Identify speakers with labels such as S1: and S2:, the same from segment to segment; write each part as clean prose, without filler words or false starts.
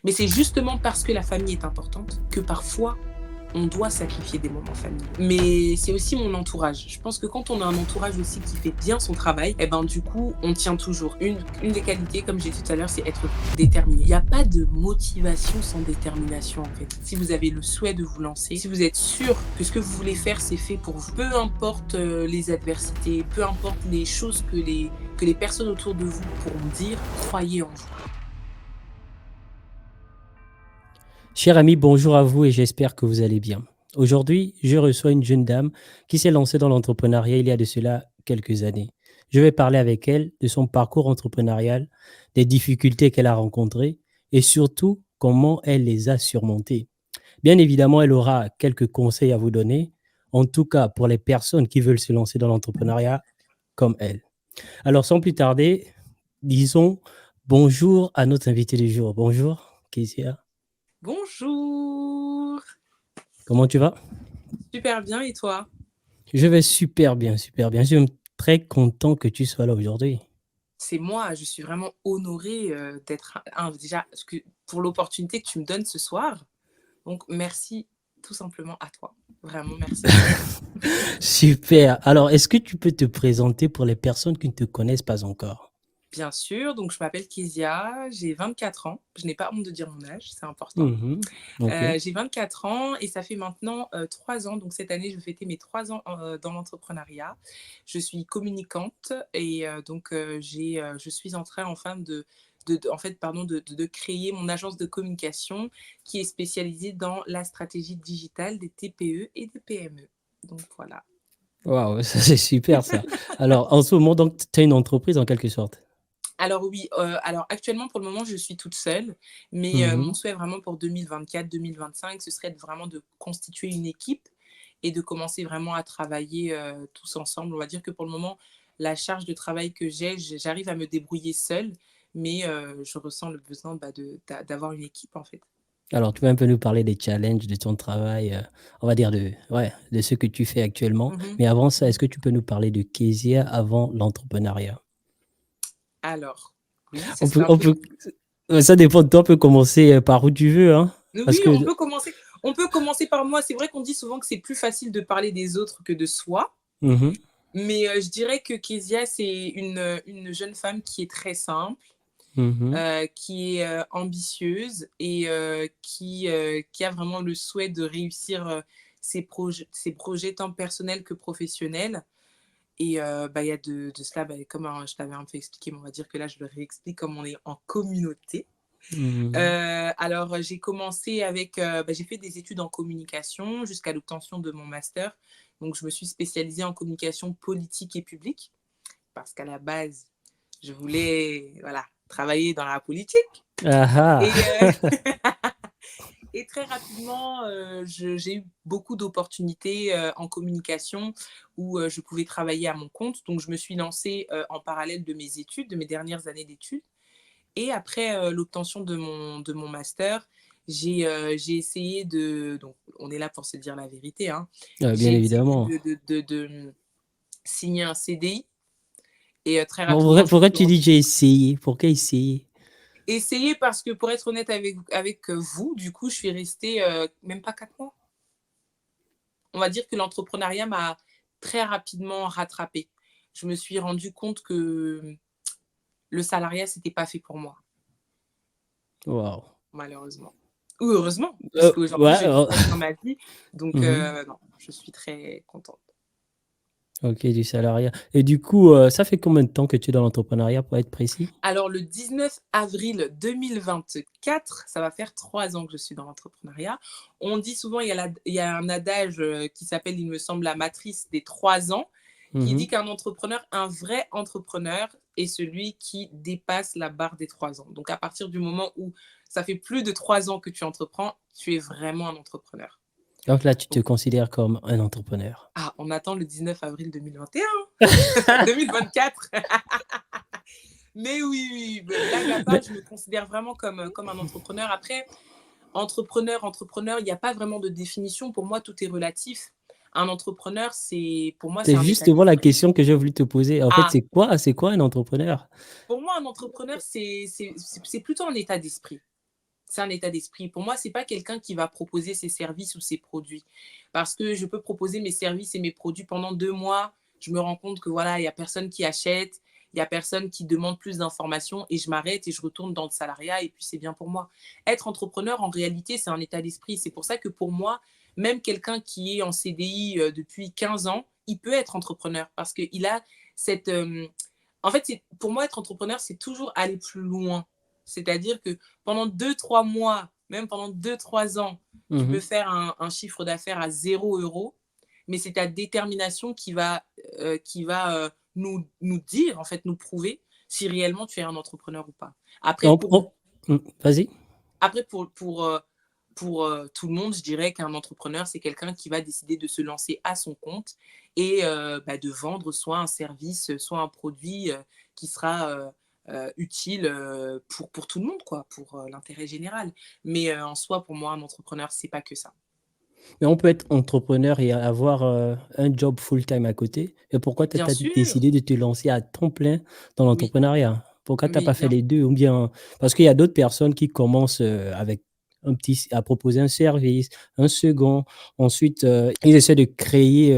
S1: Mais c'est justement parce que la famille est importante que parfois on doit sacrifier des moments familiaux. Mais c'est aussi mon entourage. Je pense que quand on a un entourage aussi qui fait bien son travail, et ben du coup, on tient toujours. Une des qualités, comme j'ai dit tout à l'heure, c'est être déterminé. Il n'y a pas de motivation sans détermination en fait. Si vous avez le souhait de vous lancer, si vous êtes sûr que ce que vous voulez faire, c'est fait pour vous, peu importe les adversités, peu importe les choses que les personnes autour de vous pourront dire, croyez en vous.
S2: Cher ami, bonjour à vous et j'espère que vous allez bien. Aujourd'hui, je reçois une jeune dame qui s'est lancée dans l'entrepreneuriat il y a de cela quelques années. Je vais parler avec elle de son parcours entrepreneurial, des difficultés qu'elle a rencontrées et surtout comment elle les a surmontées. Bien évidemment, elle aura quelques conseils à vous donner, en tout cas pour les personnes qui veulent se lancer dans l'entrepreneuriat comme elle. Alors sans plus tarder, disons bonjour à notre invité du jour. Bonjour, Kezia.
S1: Bonjour.
S2: Comment tu vas?
S1: Super bien et toi?
S2: Je vais super bien, super bien. Je suis même très content que tu sois là aujourd'hui.
S1: C'est moi, je suis vraiment honorée, d'être déjà parce que pour l'opportunité que tu me donnes ce soir. Donc merci tout simplement à toi. Vraiment merci.
S2: Super. Alors, est-ce que tu peux te présenter pour les personnes qui ne te connaissent pas encore?
S1: Bien sûr, donc je m'appelle Kezia, j'ai 24 ans. Je n'ai pas honte de dire mon âge, c'est important.
S2: Mhm. OK.
S1: J'ai 24 ans et ça fait maintenant, 3 ans, donc cette année, je vais fêter mes 3 ans, dans l'entrepreneuriat. Je suis communicante et je suis en train enfin en fait, pardon, de créer mon agence de communication qui est spécialisée dans la stratégie digitale des TPE et des PME. Donc voilà.
S2: Waouh, ça c'est super ça. Alors, en ce moment, donc, tu as une entreprise en quelque sorte?
S1: Alors oui, alors actuellement, pour le moment, je suis toute seule, mais mon
S2: Mhm.
S1: souhait vraiment pour 2024-2025, ce serait vraiment de constituer une équipe et de commencer vraiment à travailler, tous ensemble. On va dire que pour le moment, la charge de travail que j'arrive à me débrouiller seule, mais je ressens le besoin, bah, d'avoir une équipe, en fait.
S2: Alors, tu peux un peu nous parler des challenges de ton travail, on va dire de ce que tu fais actuellement.
S1: Mmh mh.
S2: Mais avant ça, est-ce
S1: Mmh.
S2: que tu peux nous parler de Kezia avant l'entrepreneuriat?
S1: Alors, oui, ce
S2: On
S1: serait
S2: peut,
S1: un
S2: on
S1: peu
S2: peut, ça dépend de toi, on peut commencer par où tu veux, hein.
S1: oui,
S2: Parce que,
S1: on peut commencer par moi. C'est vrai qu'on dit souvent que c'est plus facile de parler des autres que de soi.
S2: mhm,
S1: Mais je dirais que Kezia, c'est une jeune femme qui est très simple,
S2: mhm.
S1: qui est, ambitieuse et qui a vraiment le souhait de réussir, ses projets tant personnels que professionnels et bah, il y a de cela, bah, comme, je t'avais un peu expliqué, mais on va dire que là, je le réexplique comme on est en communauté.
S2: Mhm.
S1: Alors, j'ai commencé avec, bah, j'ai fait des études en communication jusqu'à l'obtention de mon master. Donc je me suis spécialisée en communication politique et publique parce qu'à la base, je voulais, voilà, travailler dans la politique
S2: Ah
S1: et
S2: ah.
S1: et très rapidement, je j'ai eu beaucoup d'opportunités, en communication où, je pouvais travailler à mon compte. Donc je me suis lancée, en parallèle de mes études, de mes dernières années d'études et après, l'obtention de mon master, j'ai essayé donc on est là pour se dire la vérité, hein.
S2: Bien
S1: J'ai essayé
S2: évidemment.
S1: signer un CDI et très
S2: Bon,
S1: rapidement, je me
S2: pourquoi
S1: suis
S2: tu dis:
S1: rendue
S2: «J'ai essayé»? Pourquoi essayer?
S1: essayer parce que pour être honnête avec vous, du coup, je suis restée, même pas 4 mois. On va dire que l'entrepreneuriat m'a très rapidement rattrapée. Je me suis rendue compte que, le salariat, c'était pas fait pour moi,
S2: Waouh!
S1: malheureusement. Ou heureusement, puisqu'aujourd'hui,
S2: Ouais,
S1: je vis très bien ma vie, donc
S2: mmh.
S1: non, je suis très contente.
S2: OK, du salariat et du coup, ça fait combien de temps que tu es dans l'entrepreneuriat pour être précis?
S1: Alors le 19 avril 2024, ça va faire 3 ans que je suis dans l'entrepreneuriat. On dit souvent, il y a un adage, qui s'appelle, il me semble, la matrice des 3 ans, qui dit
S2: Mmh.
S1: qu'un entrepreneur, un vrai entrepreneur est celui qui dépasse la barre des 3 ans. Donc à partir du moment où ça fait plus de 3 ans que tu entreprends, tu es vraiment un entrepreneur.
S2: Donc là, tu te
S1: Donc
S2: considères comme un entrepreneur.
S1: on attend le 19 avril 2021, 2024. Mais oui, oui, blague à part,
S2: Mais
S1: je me considère vraiment comme un entrepreneur. Après, entrepreneur, il n'y a pas vraiment de définition. Pour moi, tout est relatif. Un entrepreneur, pour moi, c'est
S2: c'est
S1: un état
S2: justement la
S1: d'esprit.
S2: question que j'ai voulu te poser. En fait,
S1: Ah,
S2: c'est quoi un entrepreneur?
S1: pour moi, un entrepreneur, c'est plutôt un état d'esprit. C'est un état d'esprit. Pour moi, c'est pas quelqu'un qui va proposer ses services ou ses produits. Parce que je peux proposer mes services et mes produits pendant 2 mois. Je me rends compte que voilà, il y a personne qui achète, il y a personne qui demande plus d'informations et je m'arrête et je retourne dans le salariat et puis c'est bien pour moi. Être entrepreneur, en réalité, c'est un état d'esprit. C'est pour ça que pour moi, même quelqu'un qui est en CDI depuis 15 ans, il peut être entrepreneur parce qu'il a cette... En fait, pour moi, être entrepreneur, c'est toujours aller plus loin. C'est-à-dire que pendant 2, 3 mois, même pendant 2, 3 ans, tu peux
S2: Mhm.
S1: faire un chiffre d'affaires à 0 euros, mais c'est ta détermination qui va nous dire, en fait, nous prouver si réellement tu es un entrepreneur ou pas.
S2: Et
S1: Après,
S2: vas-y.
S1: après, tout le monde, je dirais qu'un entrepreneur, c'est quelqu'un qui va décider de se lancer à son compte et de vendre soit un service, soit un produit qui sera utile pour tout le monde, quoi, pour l'intérêt général. Mais en soi, pour moi, un entrepreneur, c'est pas que ça.
S2: Mais on peut être entrepreneur et avoir, un job full-time à côté. Et pourquoi tu
S1: Bien
S2: as
S1: sûr,
S2: décidé de te lancer à temps plein dans
S1: oui,
S2: l'entrepreneuriat? Pourquoi tu as
S1: oui,
S2: pas fait
S1: bien.
S2: les 2 ou bien parce qu'il y a d'autres personnes qui commencent, avec un petit à proposer un service, un second, ensuite, ils essaient de créer,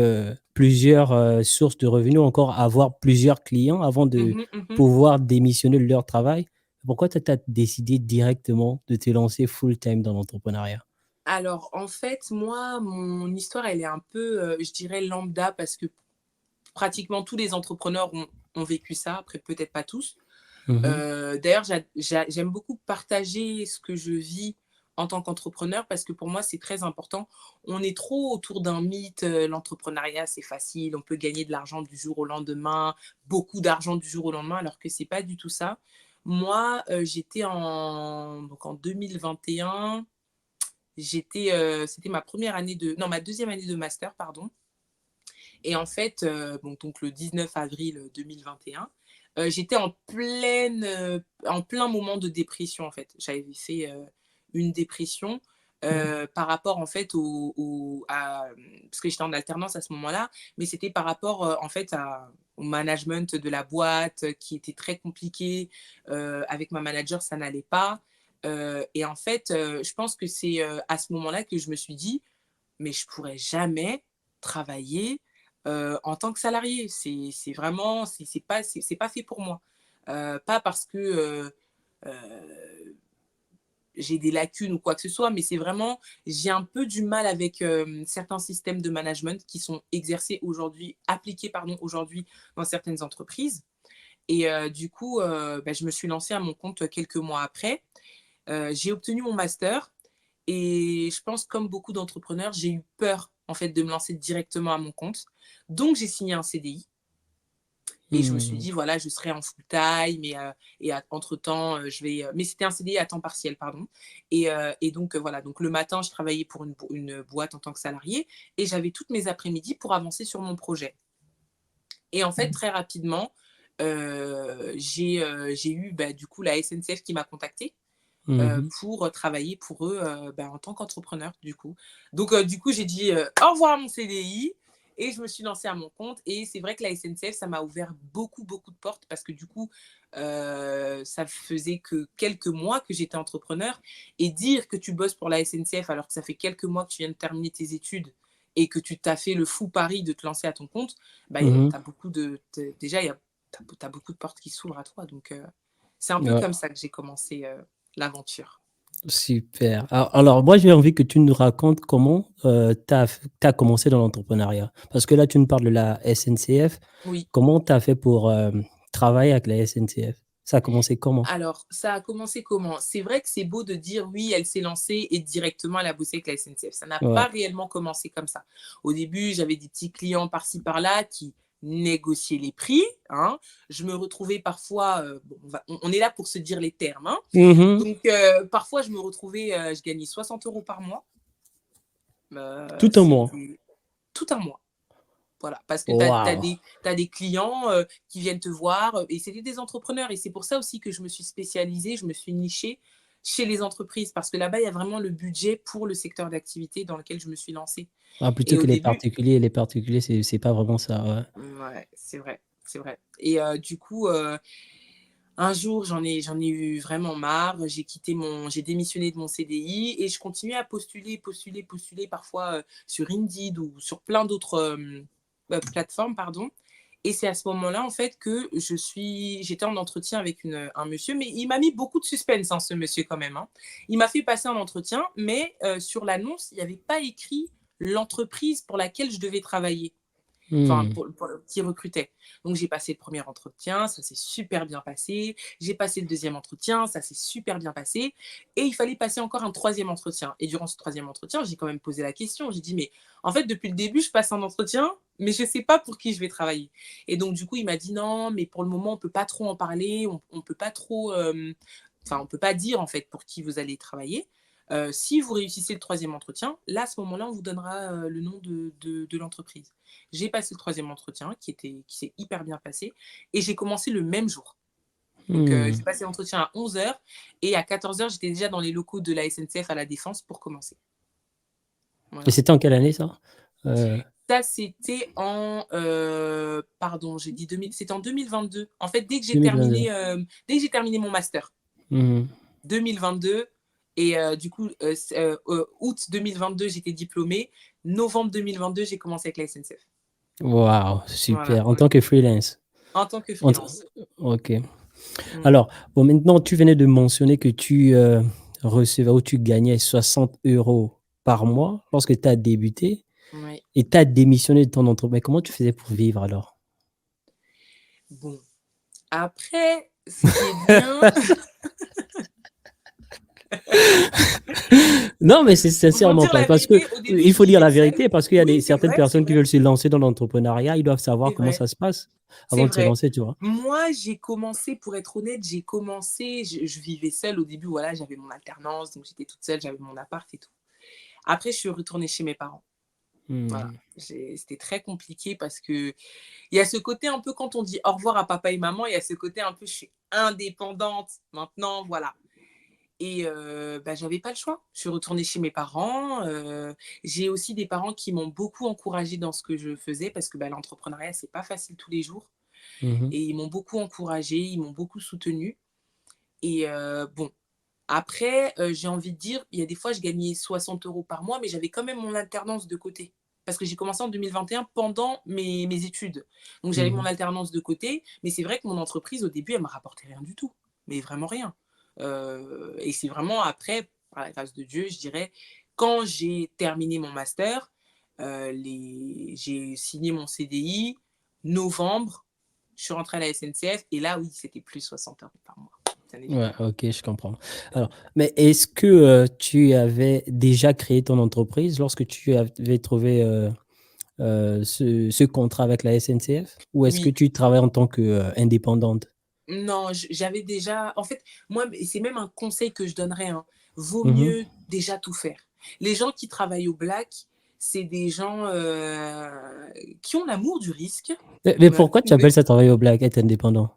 S2: plusieurs, sources de revenus, encore avoir plusieurs clients avant de
S1: Mhm, mhm.
S2: pouvoir démissionner de leur travail. Pourquoi tu as décidé directement de te lancer full-time dans l'entrepreneuriat?
S1: Alors, en fait, moi, mon histoire, elle est un peu, je dirais, lambda parce que pratiquement tous les entrepreneurs ont vécu ça. Après, peut-être pas tous.
S2: Mmh.
S1: D'ailleurs, j'aime beaucoup partager ce que je vis en tant qu'entrepreneur parce que pour moi, c'est très important. On est trop autour d'un mythe, l'entrepreneuriat, c'est facile, on peut gagner de l'argent du jour au lendemain, beaucoup d'argent du jour au lendemain, alors que c'est pas du tout ça. Moi, j'étais donc en 2021, c'était ma première année de non, ma deuxième année de master, pardon. Et en fait, bon, donc le 19 avril 2021, j'étais en plein moment de dépression, en fait. J'avais fait une dépression
S2: Mmh.
S1: par rapport, en fait, parce que j'étais en alternance à ce moment-là, mais c'était par rapport, en fait, au management de la boîte qui était très compliqué. Avec ma manager, ça n'allait pas. Et en fait, je pense que c'est à ce moment-là que je me suis dit, mais je pourrais jamais travailler en tant que salarié. C'est vraiment, c'est pas fait pour moi. Pas parce que j'ai des lacunes ou quoi que ce soit, mais c'est vraiment, j'ai un peu du mal avec certains systèmes de management qui sont exercés aujourd'hui, appliqués, pardon, aujourd'hui dans certaines entreprises. Et du coup, je me suis lancée à mon compte quelques mois après. J'ai obtenu mon master et je pense, comme beaucoup d'entrepreneurs, j'ai eu peur, en fait, de me lancer directement à mon compte. Donc, j'ai signé un CDI et je me suis
S2: Mmh.
S1: dit, voilà, je serai en full time et entre-temps, je vais. Mais c'était un CDI à temps partiel, pardon. Et donc, voilà. Donc, le matin, je travaillais pour une boîte en tant que salarié et j'avais toutes mes après-midi pour avancer sur mon projet. Et en fait, très rapidement, j'ai eu du coup la SNCF qui m'a contactée
S2: Mmh mh.
S1: pour travailler pour eux en tant qu'entrepreneur, du coup. Donc, du coup, j'ai dit au revoir à mon CDI et je me suis lancée à mon compte. Et c'est vrai que la SNCF, ça m'a ouvert beaucoup, beaucoup de portes parce que du coup, ça faisait que quelques mois que j'étais entrepreneur. Et dire que tu bosses pour la SNCF alors que ça fait quelques mois que tu viens de terminer tes études et que tu t'as fait le fou pari de te lancer à ton compte,
S2: Mmh.
S1: t'as beaucoup déjà, t'as beaucoup de portes qui s'ouvrent à toi. Donc, c'est un peu
S2: Ouais,
S1: comme ça que j'ai commencé l'aventure.
S2: super. Alors moi, j'ai envie que tu nous racontes comment, tu as commencé dans l'entrepreneuriat. Parce que là, tu nous parles de la SNCF.
S1: Oui.
S2: Comment tu as fait pour, travailler avec la SNCF? Ça a commencé comment?
S1: Alors, ça a commencé comment? C'est vrai que c'est beau de dire oui, elle s'est lancée et directement elle a bossé avec la SNCF. Ça n'a
S2: Ouais.
S1: pas réellement commencé comme ça. Au début, j'avais des petits clients par-ci par-là qui négociaient les prix, hein. Je me retrouvais parfois, bon, on est là pour se dire les termes, hein.
S2: Mmh.
S1: Donc, parfois, je me retrouvais, je gagnais 60 euros par mois.
S2: Tout un mois?
S1: C'était tout un mois. Voilà, parce que tu as
S2: Waouh!
S1: des clients qui viennent te voir et c'était des entrepreneurs. Et c'est pour ça aussi que je me suis spécialisée, je me suis nichée chez les entreprises parce que là-bas, il y a vraiment le budget pour le secteur d'activité dans lequel je me suis lancée.
S2: Ah, plutôt
S1: Et au
S2: que les
S1: début,
S2: particuliers. Les particuliers, c'est pas vraiment ça, ouais.
S1: ouais, c'est vrai, c'est vrai. Et du coup, Un jour, j'en ai eu vraiment marre. J'ai démissionné de mon CDI et je continuais à postuler parfois sur Indeed ou sur plein d'autres plateformes, pardon. Et c'est à ce moment-là, en fait, que j'étais en entretien avec un monsieur, mais il m'a mis beaucoup de suspense, hein, ce monsieur, quand même, hein. Il m'a fait passer un entretien, mais sur l'annonce, il n'y avait pas écrit l'entreprise pour laquelle je devais travailler, enfin,
S2: Hmm.
S1: qui recrutait. Donc, j'ai passé le premier entretien, ça s'est super bien passé. J'ai passé le deuxième entretien, ça s'est super bien passé. Et il fallait passer encore un troisième entretien. Et durant ce troisième entretien, j'ai quand même posé la question. J'ai dit, mais en fait, depuis le début, je passe un entretien, mais je ne sais pas pour qui je vais travailler. Et donc, du coup, il m'a dit, non, mais pour le moment, on ne peut pas trop en parler, on peut pas trop, enfin, on peut pas dire, en fait, pour qui vous allez travailler. Si vous réussissez le troisième entretien, là, à ce moment-là, on vous donnera le nom de l'entreprise. J'ai passé le troisième entretien qui s'est hyper bien passé et j'ai commencé le même jour. Donc,
S2: Hmm.
S1: j'ai passé l'entretien à 11h et à 14h, j'étais déjà dans les locaux de la SNCF à La Défense pour commencer.
S2: Et
S1: Voilà.
S2: c'était en quelle année ça? Euh,
S1: Ça, c'était pardon, j'ai dit 2000, c'était en 2022. En fait,
S2: 2022.
S1: dès que j'ai terminé mon master,
S2: Hmm.
S1: 2022, et du coup, août 2022, j'étais diplômée. Novembre 2022, j'ai commencé avec la SNCF.
S2: Waouh,
S1: Voilà,
S2: super. En
S1: ouais.
S2: tant que freelance.
S1: En tant que
S2: En-
S1: freelance.
S2: Ok.
S1: Mm.
S2: Alors, bon, maintenant, tu venais de mentionner que tu recevais ou tu gagnais 60 € par mois lorsque tu as débuté
S1: Ouais.
S2: et tu as démissionné de ton entreprise. Mais comment tu faisais pour vivre alors?
S1: Bon. Après, ce qui est bien,
S2: Non, mais c'est
S1: pour
S2: sincèrement
S1: dire
S2: pas.
S1: la
S2: Parce que
S1: vérité, au début,
S2: il
S1: je
S2: faut dire
S1: vivais
S2: la
S1: seule.
S2: vérité, parce qu'il y a
S1: Oui, c'est
S2: certaines
S1: vrai, c'est
S2: personnes qui
S1: vrai,
S2: veulent se lancer dans l'entrepreneuriat, ils doivent
S1: c'est
S2: savoir comment
S1: vrai,
S2: ça se passe
S1: c'est
S2: avant de se
S1: vrai.
S2: lancer, tu vois.
S1: Moi, j'ai commencé, pour être honnête, je vivais seule au début, voilà, j'avais mon alternance, donc j'étais toute seule, j'avais mon appart et tout. Après, je suis retournée chez mes parents. Voilà.
S2: Hmm.
S1: C'était très compliqué parce que il y a ce côté un peu quand on dit au revoir à papa et maman, il y a ce côté un peu je suis indépendante maintenant, voilà. Et bah, j'avais pas le choix. Je suis retournée chez mes parents. J'ai aussi des parents qui m'ont beaucoup encouragée dans ce que je faisais parce que bah, l'entrepreneuriat, c'est pas facile tous les jours.
S2: Mhm.
S1: Et ils m'ont beaucoup encouragée, ils m'ont beaucoup soutenue. Et bon, après, j'ai envie de dire, il y a des fois, je gagnais 60 € par mois, mais j'avais quand même mon alternance de côté. Parce que j'ai commencé en 2021 pendant mes études. Donc j'avais mon
S2: Mhm.
S1: alternance de côté, mais c'est vrai que mon entreprise, au début, elle m'a rapporté rien du tout. Mais vraiment rien. Et c'est vraiment après, par la grâce de Dieu, je dirais, quand j'ai terminé mon master, j'ai signé mon CDI, novembre, je suis rentrée à la SNCF, et là, oui, c'était plus 60 € par mois, bien
S2: Ouais,
S1: évidemment.
S2: ok, je comprends. Alors, mais est-ce que tu avais déjà créé ton entreprise lorsque tu avais trouvé ce contrat avec la SNCF? Ou est-ce que
S1: Oui,
S2: tu travailles en tant qu'indépendante?
S1: non, j'avais déjà. En fait, moi, c'est même un conseil que je donnerais, hein. Vaut
S2: Mhm.
S1: mieux déjà tout faire. Les gens qui travaillent au black, c'est des gens qui ont l'amour du risque.
S2: Mais pourquoi tu appelles
S1: Mais
S2: ça travailler au black, être indépendant?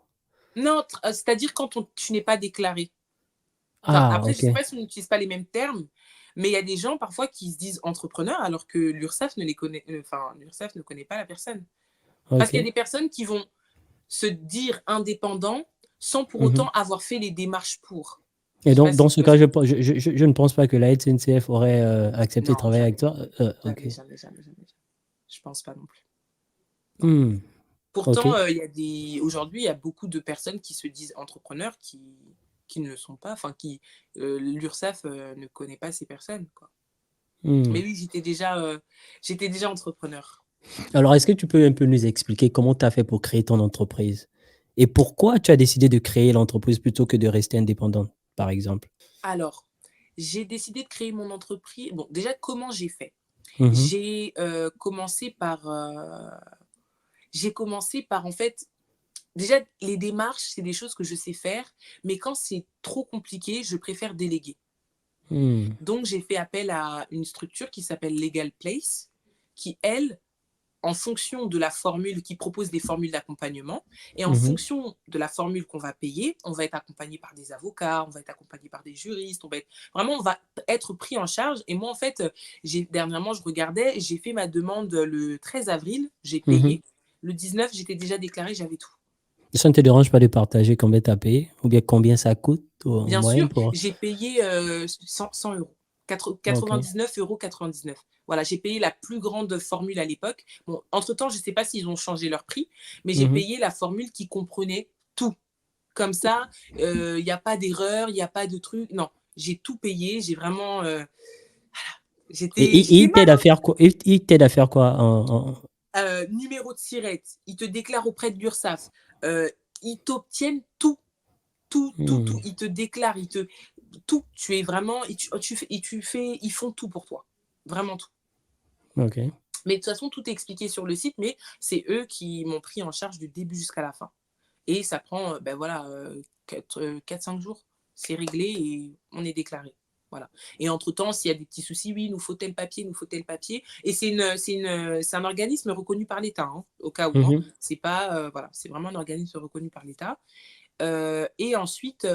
S1: non, c'est-à-dire quand tu n'es pas déclaré. Enfin,
S2: Ah,
S1: après, je
S2: ok.
S1: ne sais pas si on n'utilise pas les mêmes termes, mais il y a des gens parfois qui se disent entrepreneurs alors que l'URSSAF ne les connaît, enfin, l'URSSAF ne connaît pas la personne. Parce
S2: Ok.
S1: qu'il y a des personnes qui vont se dire indépendants sans pour
S2: Mhm.
S1: autant avoir fait les démarches pour.
S2: Et
S1: Je sais pas
S2: donc,
S1: si
S2: dans
S1: tu
S2: ce
S1: vois ce
S2: cas,
S1: que je veux dire.
S2: je ne pense pas que la SNCF aurait accepté de
S1: Non,
S2: travailler avec
S1: jamais.
S2: toi. Ok.
S1: Jamais, jamais, jamais, jamais, jamais. Je pense pas non plus. Non.
S2: Hmm. Ok.
S1: Pourtant, aujourd'hui, il y a beaucoup de personnes qui se disent entrepreneurs qui ne le sont pas, enfin, l'URSSAF ne connaît pas ces personnes, quoi.
S2: Hmm.
S1: Mais oui, j'étais déjà entrepreneur.
S2: Alors, est-ce que tu peux un peu nous expliquer comment tu as fait pour créer ton entreprise? Et pourquoi tu as décidé de créer l'entreprise plutôt que de rester indépendante, par exemple?
S1: Alors, j'ai décidé de créer mon entreprise. Bon, déjà, comment j'ai fait?
S2: Mhm.
S1: J'ai commencé par, en fait, déjà, les démarches, c'est des choses que je sais faire, mais quand c'est trop compliqué, je préfère déléguer.
S2: Hmm.
S1: Donc, j'ai fait appel à une structure qui s'appelle Legal Place, qui, elle, en fonction de la formule, qui propose des formules d'accompagnement, et en
S2: Mhm.
S1: fonction de la formule qu'on va payer, on va être accompagné par des avocats, on va être accompagné par des juristes, vraiment, on va être pris en charge. Et moi, en fait, dernièrement, je regardais, j'ai fait ma demande le 13 avril, j'ai
S2: Mhm.
S1: payé. Le 19, j'étais déjà déclarée, j'avais tout.
S2: Ça ne te dérange pas de partager combien tu as payé ou bien combien ça coûte en
S1: Bien
S2: moyenne
S1: sûr,
S2: pour
S1: j'ai payé 100 €.
S2: OK.
S1: 99,99 €. Voilà, j'ai payé la plus grande formule à l'époque. Bon, entre-temps, je ne sais pas s'ils ont changé leur prix, mais j'ai
S2: Mmh.
S1: payé la formule qui comprenait tout. Comme ça, il y a pas d'erreur, il y a pas de truc. Non, j'ai tout payé, j'ai vraiment,
S2: Et
S1: j'étais
S2: il
S1: mal,
S2: t'aide à faire quoi? Il t'aide à faire quoi en
S1: hein. Numéro de SIRET, ils te déclarent auprès de l'URSSAF, heu, ils t'obtiennent tout, tout, tout, tout.
S2: mmh,
S1: Ils te déclarent, ils te tout. Tu es vraiment et tu fais ils font tout pour toi, vraiment tout.
S2: OK.
S1: Mais de toute façon, tout est expliqué sur le site, mais c'est eux qui m'ont pris en charge du début jusqu'à la fin et ça prend, ben voilà, 4-5 jours. C'est réglé et on est déclaré. Voilà et entre-temps, s'il y a des petits soucis, oui, il nous faut tel papier, il nous faut tel papier et c'est un organisme reconnu par l'État, hein, au cas où, hein.
S2: Mmh.
S1: C'est pas, voilà, c'est vraiment un organisme reconnu par l'État. Et ensuite,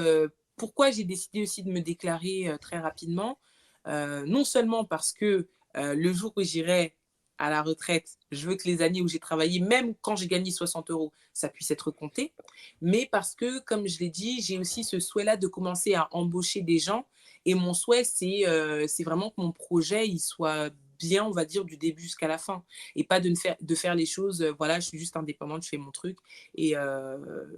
S1: pourquoi j'ai décidé aussi de me déclarer, très rapidement? Non seulement parce que, le jour où j'irai à la retraite, je veux que les années où j'ai travaillé, même quand j'ai gagné 60 €, ça puisse être compté, mais parce que, comme je l'ai dit, j'ai aussi ce souhait-là de commencer à embaucher des gens et mon souhait, c'est vraiment que mon projet, il soit bien, on va dire, du début jusqu'à la fin et pas de faire les choses, voilà, je suis juste indépendante, je fais mon truc et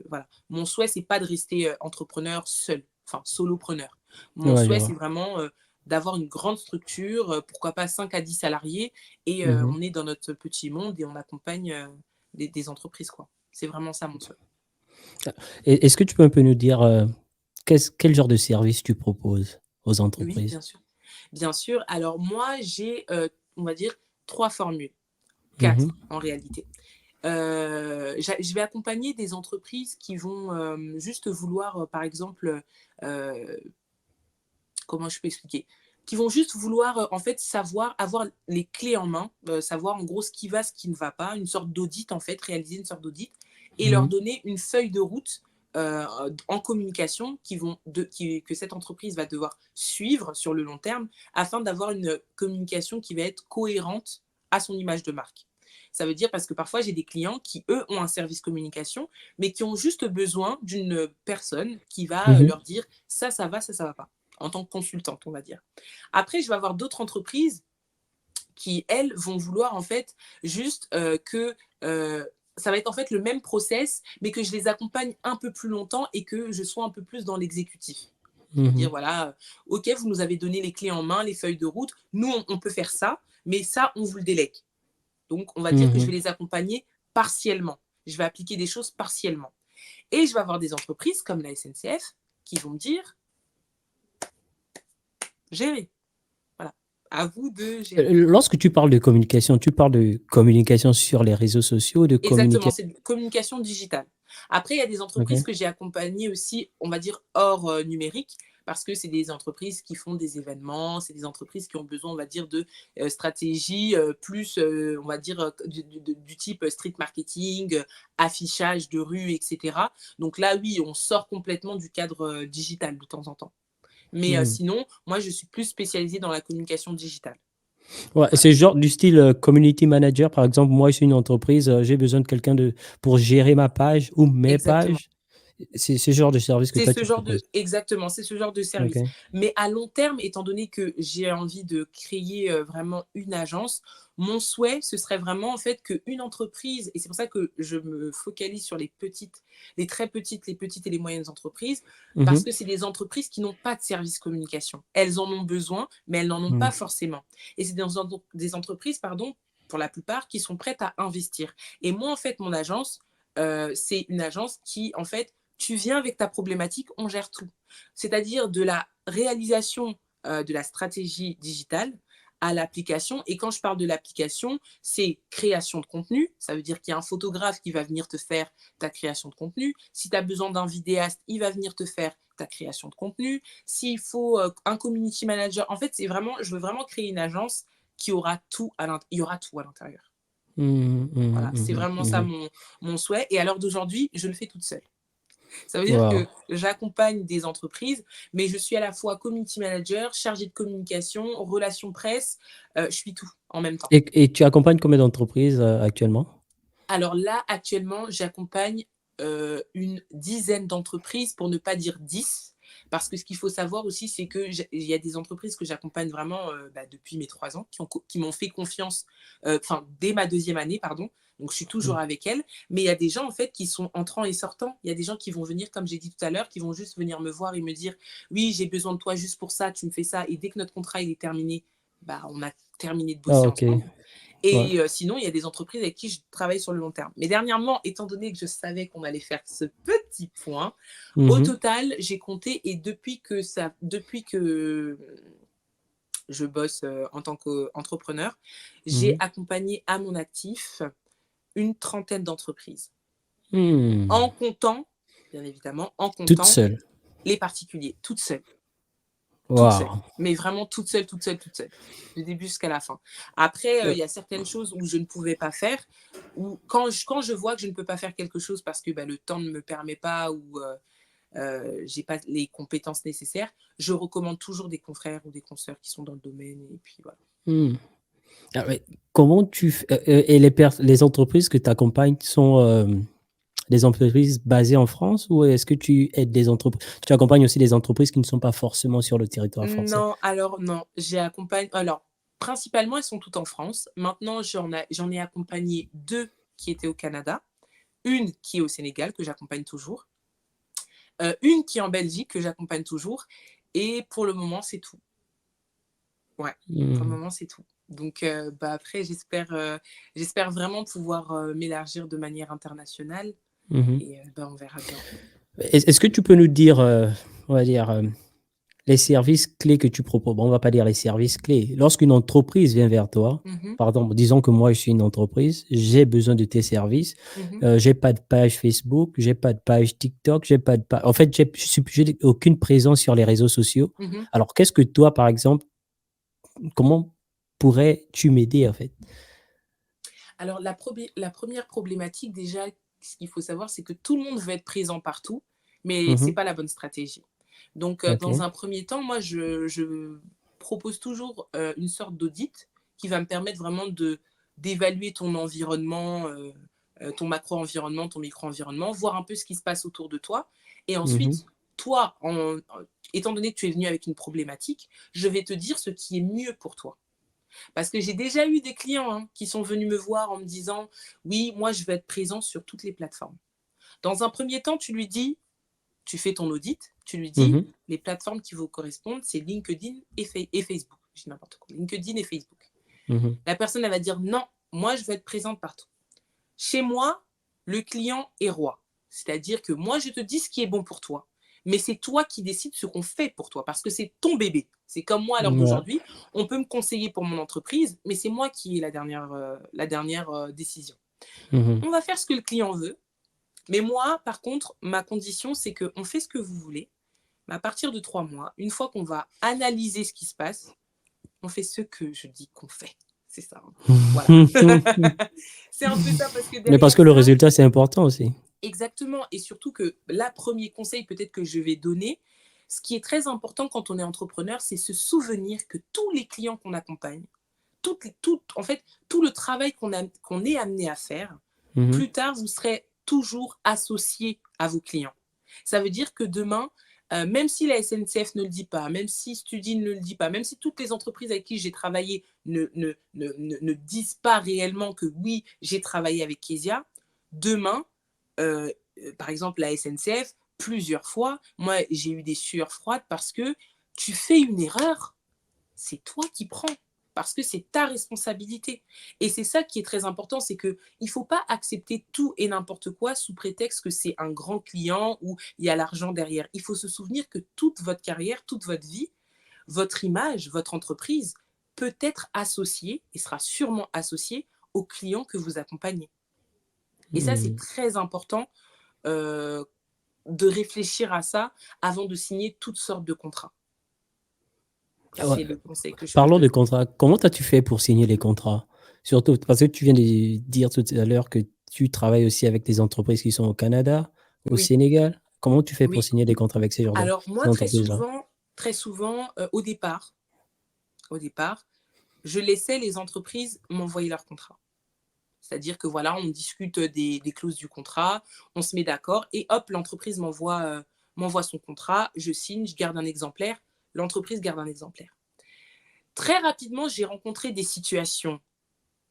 S1: voilà. Mon souhait, c'est pas de rester entrepreneur seul, enfin solopreneur. Mon
S2: Ouais, je
S1: souhait, c'est
S2: vois.
S1: vraiment d'avoir une grande structure, pourquoi pas 5 à 10 salariés, et
S2: Mmh.
S1: on est dans notre petit monde et on accompagne des entreprises, quoi. C'est vraiment ça mon souhait.
S2: Et est-ce que tu peux un peu nous dire, quel genre de service tu proposes aux
S1: Oui,
S2: entreprises?
S1: bien sûr. Bien sûr. Alors moi, j'ai, on va dire, 3 formules,
S2: Mmh.
S1: 4 en réalité. Je vais accompagner des entreprises qui vont juste vouloir, par exemple, comment je peux expliquer? Qui vont juste vouloir, en fait, savoir avoir les clés en main, savoir en gros ce qui va, ce qui ne va pas, une sorte d'audit en fait, réaliser une sorte d'audit et leur
S2: Mmh.
S1: donner une feuille de route, heu, en communication que cette entreprise va devoir suivre sur le long terme afin d'avoir une communication qui va être cohérente à son image de marque. Ça veut dire parce que parfois j'ai des clients qui, eux, ont un service communication, mais qui ont juste besoin d'une personne qui va,
S2: Mmh.
S1: leur dire: ça va, ça va pas», en tant que consultante, on va dire. Après, je vais avoir d'autres entreprises qui, elles, vont vouloir en fait juste que ça va être en fait le même process, mais que je les accompagne un peu plus longtemps et que je sois un peu plus dans l'exécutif.
S2: Mmh.
S1: C'est-à-dire, voilà, OK, vous nous avez donné les clés en main, les feuilles de route. Nous, on peut faire ça, mais ça, on vous le délègue. Donc, on va dire que je
S2: Mmh.
S1: vais les accompagner partiellement. Je vais appliquer des choses partiellement. Et je vais avoir des entreprises comme la SNCF qui vont me dire, gérez. Voilà. À vous de gérer.
S2: Lorsque tu parles de communication sur les réseaux sociaux, de
S1: Exactement,
S2: communication.
S1: c'est de communication digitale. Après, il y a des entreprises
S2: OK.
S1: que j'ai accompagnées aussi, on va dire, hors numérique, parce que c'est des entreprises qui font des événements, c'est des entreprises qui ont besoin, on va dire, de stratégies plus, on va dire, du type street marketing, affichage de rue, etc. Donc là, oui, on sort complètement du cadre digital de temps en temps. Mais
S2: Mmh.
S1: sinon, moi, je suis plus spécialisée dans la communication digitale.
S2: Ouais,
S1: Voilà.
S2: c'est genre du style, community manager, par exemple, moi, je suis une entreprise, j'ai besoin de quelqu'un de pour gérer ma page ou mes
S1: Exactement.
S2: pages. C'est ce genre de service que
S1: C'est
S2: toi
S1: ce
S2: tu
S1: genre
S2: proposes?
S1: de exactement, c'est ce genre de service.
S2: OK.
S1: Mais à long terme, étant donné que j'ai envie de créer, vraiment une agence, mon souhait, ce serait vraiment en fait qu'une entreprise et c'est pour ça que je me focalise sur les très petites, les petites et les moyennes entreprises,
S2: Mmh
S1: parce
S2: mh.
S1: que c'est des entreprises qui n'ont pas de service communication. Elles en ont besoin, mais elles n'en ont pas
S2: Mmh.
S1: forcément. Et c'est des entreprises, pardon, pour la plupart, qui sont prêtes à investir. Et moi, en fait, mon agence, c'est une agence qui, en fait, tu viens avec ta problématique, on gère tout. C'est-à-dire de la réalisation de la stratégie digitale à l'application. Et quand je parle de l'application, c'est création de contenu. Ça veut dire qu'il y a un photographe qui va venir te faire ta création de contenu. Si tu as besoin d'un vidéaste, il va venir te faire ta création de contenu. S'il faut un community manager, en fait, c'est vraiment, je veux vraiment créer une agence qui aura tout à l'intérieur. Il y aura tout à l'intérieur.
S2: Mmh mh.
S1: Voilà, c'est
S2: Mmh
S1: vraiment
S2: mh.
S1: ça
S2: Mmh.
S1: mon souhait. Et à l'heure d'aujourd'hui, je le fais toute seule. Ça veut dire
S2: Waouh!
S1: que j'accompagne des entreprises, mais je suis à la fois community manager, chargée de communication, relations presse, je suis tout en même temps.
S2: Et tu accompagnes combien d'entreprises, actuellement?
S1: Alors là, actuellement, j'accompagne, une dizaine d'entreprises, pour ne pas dire 10. Parce que ce qu'il faut savoir aussi, c'est qu'il y a des entreprises que j'accompagne vraiment depuis mes 3 ans, qui m'ont fait confiance dès ma deuxième année, pardon. Donc, je suis toujours
S2: Mmh.
S1: avec elles. Mais il y a des gens, en fait, qui sont entrants et sortants. Il y a des gens qui vont venir, comme j'ai dit tout à l'heure, qui vont juste venir me voir et me dire, oui, j'ai besoin de toi juste pour ça, tu me fais ça. Et dès que notre contrat il est terminé, on a terminé de
S2: Ah
S1: bosser
S2: OK,
S1: ensemble.
S2: ouais.
S1: Et sinon, il y a des entreprises avec qui je travaille sur le long terme. Mais dernièrement, étant donné que je savais qu'on allait faire ce petit point, au
S2: Mmh.
S1: total, j'ai compté, et depuis que je bosse en tant qu'entrepreneur, j'ai
S2: Mmh.
S1: accompagné à mon actif une trentaine d'entreprises.
S2: Mmh.
S1: En comptant, bien évidemment, en
S2: Toute
S1: comptant
S2: seule?
S1: les particuliers, toutes seules. Toute seule,
S2: Waouh!
S1: mais vraiment toute seule, toute seule, toute seule, du début jusqu'à la fin. Après, il
S2: Heu,
S1: y a certaines choses où je ne pouvais pas faire, ou quand je vois que je ne peux pas faire quelque chose parce que le temps ne me permet pas, ou j'ai pas les compétences nécessaires, je recommande toujours des confrères ou des consoeurs qui sont dans le domaine, et puis voilà.
S2: mmh. Ah ouais, comment tu f et les entreprises que tu accompagnes sont, des entreprises basées en France ou est-ce que tu accompagnes aussi des entreprises qui ne sont pas forcément sur le territoire français?
S1: Non, alors non, principalement, elles sont toutes en France. Maintenant, j'en ai accompagné 2 qui étaient au Canada, une qui est au Sénégal, que j'accompagne toujours. Une qui est en Belgique, que j'accompagne toujours, et pour le moment, c'est tout. Ouais, pour le
S2: Mmh.
S1: moment, c'est tout. Donc après, j'espère vraiment pouvoir m'élargir de manière internationale,
S2: Mmh.
S1: et on verra bien.
S2: Est-ce que tu peux nous dire, on va dire, les services clés que tu proposes? Bon, on va pas dire les services clés. Lorsqu'une entreprise vient vers toi,
S1: Mmh.
S2: pardon, disons que moi je suis une entreprise, j'ai besoin de tes services,
S1: Mmh.
S2: j'ai pas de page Facebook, j'ai pas de page TikTok, j'ai pas de pa en fait, j'ai aucune présence sur les réseaux sociaux.
S1: Mmh.
S2: Alors qu'est-ce que toi, par exemple, comment pourrais-tu m'aider, en fait?
S1: Alors la première problématique, déjà, ce qu'il faut savoir, c'est que tout le monde veut être présent partout, mais c'est
S2: Mmh.
S1: pas la bonne stratégie. Donc dans
S2: OK.
S1: un premier temps, moi, je propose toujours une sorte d'audit qui va me permettre vraiment d'évaluer ton environnement, ton macro-environnement, ton micro-environnement, voir un peu ce qui se passe autour de toi. Et
S2: Mmh.
S1: ensuite, toi, étant donné que tu es venu avec une problématique, je vais te dire ce qui est mieux pour toi. Parce que j'ai déjà eu des clients, hein, qui sont venus me voir en me disant, oui, moi, je veux être présent sur toutes les plateformes. Dans un premier temps, tu fais ton audit, tu lui dis,
S2: Mmh.
S1: les plateformes qui vous correspondent, c'est LinkedIn et Facebook. Je dis n'importe quoi. LinkedIn et Facebook.
S2: Mmh.
S1: La personne, elle va dire, non, moi, je veux être présente partout. Chez moi, le client est roi. C'est-à-dire que moi, je te dis ce qui est bon pour toi. Mais c'est toi qui décides ce qu'on fait pour toi, parce que c'est ton bébé. C'est comme moi à l'heure
S2: Ouais.
S1: d'aujourd'hui. On peut me conseiller pour mon entreprise, mais c'est moi qui ai la dernière décision.
S2: Mmh.
S1: On va faire ce que le client veut. Mais moi, par contre, ma condition, c'est qu'on fait ce que vous voulez. Mais à partir de 3 mois, une fois qu'on va analyser ce qui se passe, on fait ce que je dis qu'on fait. C'est ça, hein. Voilà. C'est un peu ça, parce que
S2: Mais parce
S1: derrière
S2: que le
S1: ça,
S2: résultat, c'est important aussi.
S1: exactement. Et surtout que là, premier conseil peut-être que je vais donner, ce qui est très important quand on est entrepreneur, c'est se souvenir que tous les clients qu'on accompagne, en fait, tout le travail qu'on est amené à faire,
S2: Mmh.
S1: plus tard, vous serez toujours associé à vos clients. Ça veut dire que demain, même si la SNCF ne le dit pas, même si Studi ne le dit pas, même si toutes les entreprises avec qui j'ai travaillé ne disent pas réellement que oui, j'ai travaillé avec Kezia, demain, par exemple, la SNCF, plusieurs fois, moi, j'ai eu des sueurs froides, parce que tu fais une erreur, c'est toi qui prends, parce que c'est ta responsabilité. Et c'est ça qui est très important, c'est qu'il ne faut pas accepter tout et n'importe quoi sous prétexte que c'est un grand client ou il y a l'argent derrière. Il faut se souvenir que toute votre carrière, toute votre vie, votre image, votre entreprise peut être associée et sera sûrement associée aux clients que vous accompagnez. Et ça, c'est
S2: Mmh.
S1: très important, euh, de réfléchir à ça avant de signer toutes sortes de contrats.
S2: Ah ouais.
S1: C'est le conseil que je peux
S2: Parlons
S1: te
S2: de
S1: donner.
S2: contrats. Comment as-tu fait pour signer les contrats? Surtout parce que tu viens de dire tout à l'heure que tu travailles aussi avec des entreprises qui sont au Canada, au
S1: Oui,
S2: Sénégal. Comment tu fais pour
S1: oui.
S2: signer des contrats avec ces genres
S1: Alors moi,
S2: d'entreprises-là?
S1: très souvent, au départ, je laissais les entreprises m'envoyer leurs contrats. C'est-à-dire que voilà, on discute des clauses du contrat, on se met d'accord et hop, l'entreprise m'envoie son contrat, je signe, je garde un exemplaire, l'entreprise garde un exemplaire. Très rapidement, j'ai rencontré des situations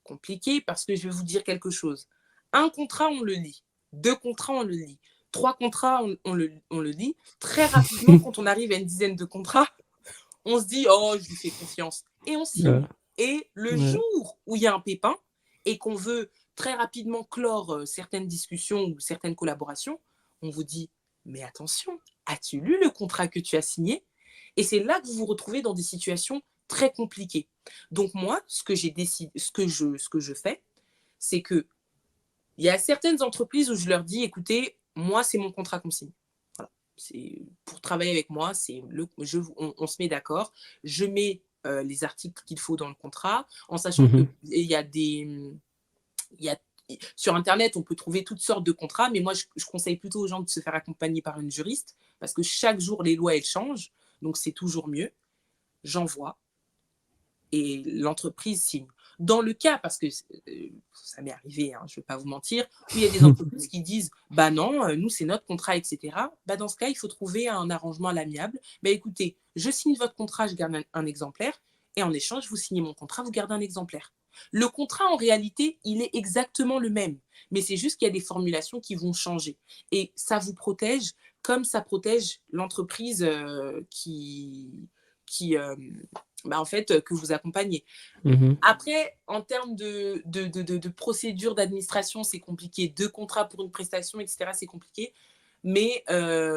S1: compliquées parce que je vais vous dire quelque chose. Un contrat, on le lit. Deux contrats, on le lit. Trois contrats, on le lit. Très rapidement, quand on arrive à une dizaine de contrats, on se dit, oh, je lui fais confiance. Et on
S2: Ouais,
S1: signe. Et le
S2: ouais.
S1: jour où il y a un pépin et qu'on veut très rapidement clore certaines discussions ou certaines collaborations, on vous dit, mais attention, as-tu lu le contrat que tu as signé? Et c'est là que vous vous retrouvez dans des situations très compliquées. Donc moi, ce que j'ai décidé, ce que je fais, c'est que il y a certaines entreprises où je leur dis, écoutez, moi, c'est mon contrat qu'on signe. Voilà. C'est, pour travailler avec moi, on se met d'accord. Je mets les articles qu'il faut dans le contrat, en sachant qu'il
S2: Mhm.
S1: y a des... Il y a, sur Internet, on peut trouver toutes sortes de contrats, mais moi, je conseille plutôt aux gens de se faire accompagner par une juriste, parce que chaque jour, les lois, elles changent, donc c'est toujours mieux. J'envoie et l'entreprise signe. Dans le cas, parce que ça m'est arrivé, hein, je ne vais pas vous mentir, où il y a des entreprises qui disent bah non, nous c'est notre contrat, etc. Bah dans ce cas, il faut trouver un arrangement à l'amiable. Bah écoutez, je signe votre contrat, je garde un exemplaire, et en échange, vous signez mon contrat, vous gardez un exemplaire. Le contrat, en réalité, il est exactement le même, mais c'est juste qu'il y a des formulations qui vont changer. Et ça vous protège comme ça protège l'entreprise qui bah, en fait, que vous accompagnez.
S2: Mhm.
S1: Après, en termes de procédure d'administration, c'est compliqué. Deux contrats pour une prestation, etc., c'est compliqué. Mais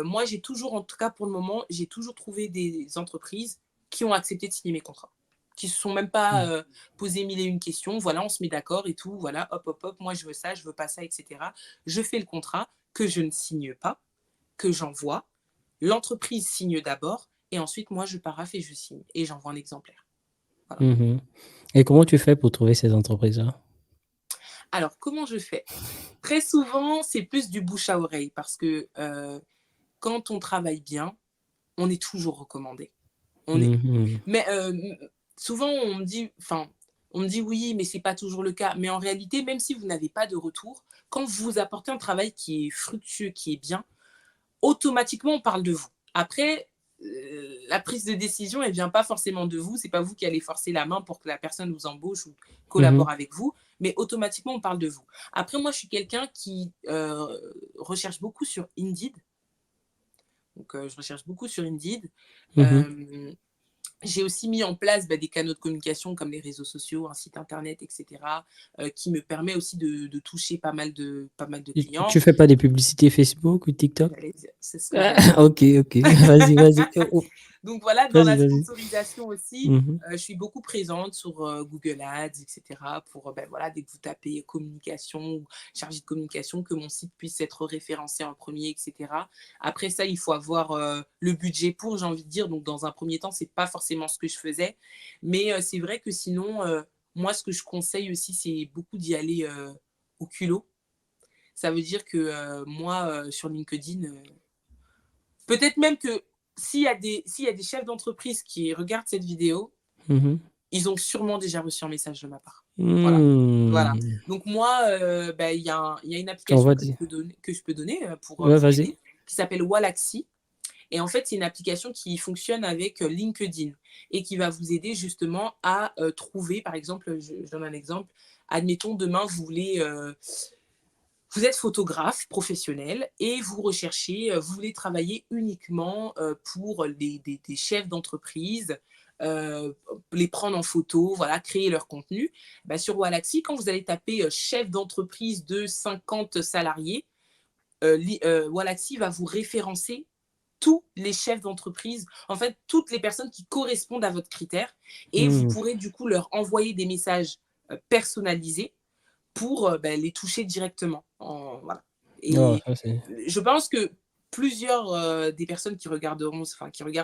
S1: moi, j'ai toujours, en tout cas pour le moment, j'ai toujours trouvé des entreprises qui ont accepté de signer mes contrats. Qui ne se sont même pas posé mille et une questions. Voilà, on se met d'accord et tout. Voilà, hop, hop, hop, moi je veux ça, je veux pas ça, etc. Je fais le contrat que je ne signe pas, que j'envoie. L'entreprise signe d'abord et ensuite, moi, je paraphe et je signe et j'envoie un exemplaire. Voilà.
S2: Mhm. Et comment tu fais pour trouver ces entreprises-là?
S1: Alors, comment je fais? Très souvent, c'est plus du bouche à oreille parce que quand on travaille bien, on est toujours recommandé. On est...
S2: Mhm.
S1: Mais souvent, on me dit oui, mais c'est pas toujours le cas. Mais en réalité, même si vous n'avez pas de retour, quand vous apportez un travail qui est fructueux, qui est bien, automatiquement, on parle de vous. Après, la prise de décision, elle vient pas forcément de vous. C'est pas vous qui allez forcer la main pour que la personne vous embauche ou
S2: Mhm.
S1: collabore avec vous, mais automatiquement, on parle de vous. Après, moi, je suis quelqu'un qui recherche beaucoup sur Indeed. Donc, je recherche beaucoup sur Indeed.
S2: Mhm.
S1: Euh, j'ai aussi mis en place des canaux de communication comme les réseaux sociaux, un site internet, etc., qui me permet aussi de toucher pas mal de clients.
S2: Tu fais pas des publicités Facebook ou TikTok?
S1: C'est ce que
S2: Ah,
S1: j'allais dire.
S2: ok, ok. Vas-y, vas-y. Oh, oh.
S1: Donc voilà, dans
S2: Vas-y,
S1: la
S2: vas-y.
S1: sponsorisation aussi,
S2: Mhm.
S1: je suis beaucoup présente sur Google Ads, etc. Pour, voilà, dès que vous tapez communication ou chargé de communication, que mon site puisse être référencé en premier, etc. Après ça, il faut avoir le budget pour, j'ai envie de dire. Donc dans un premier temps, c'est pas forcément ce que je faisais. Mais c'est vrai que sinon, moi, ce que je conseille aussi, c'est beaucoup d'y aller au culot. Ça veut dire que moi, sur LinkedIn, peut-être même que s'il y a des chefs d'entreprise qui regardent cette vidéo,
S2: Mhm.
S1: ils ont sûrement déjà reçu un message de ma part. Voilà. Voilà.
S2: Hmm.
S1: Donc moi, il y a une
S2: On
S1: application
S2: va
S1: que je
S2: dire.
S1: peux donner pour
S2: Ouais,
S1: vous
S2: vas-y.
S1: aider, qui s'appelle Walaxy. Et en fait, c'est une application qui fonctionne avec LinkedIn et qui va vous aider justement à trouver, par exemple, je donne un exemple, admettons, demain, vous êtes photographe professionnel et vous recherchez, vous voulez travailler uniquement pour des chefs d'entreprise, les prendre en photo, voilà, créer leur contenu. Bah, sur Walaxy, quand vous allez taper chef d'entreprise de 50 salariés, Walaxy va vous référencer tous les chefs d'entreprise, en fait, toutes les personnes qui correspondent à votre critère. Et vous
S2: Hmm.
S1: pourrez du coup leur envoyer des messages personnalisés pour les toucher directement. Voilà.
S2: Oh,
S1: Et
S2: ça c'est.
S1: je pense que plusieurs des personnes qui regardent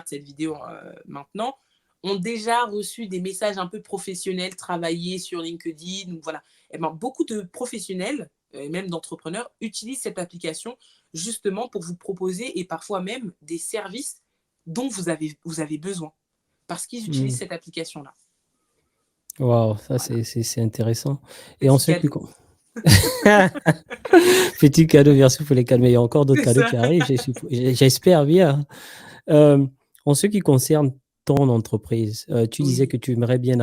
S1: cette vidéo maintenant, ont déjà reçu des messages un peu professionnels, travaillés sur LinkedIn. Ou voilà. Et ben, beaucoup de professionnels, et même d'entrepreneurs, utilisent cette application justement pour vous proposer et parfois même des services dont vous avez besoin parce qu'ils utilisent
S2: Hmm.
S1: cette application-là.
S2: Wow, ça
S1: Voilà.
S2: c'est intéressant. Et en
S1: Petit
S2: ce qui
S1: cadeau.
S2: con- Petit cadeau, merci pour les cadeaux, mais il y a encore d'autres
S1: C'est
S2: cadeaux
S1: ça.
S2: qui arrivent, j'espère bien. En ce qui concerne ton entreprise, tu disais
S1: Oui.
S2: que tu aimerais bien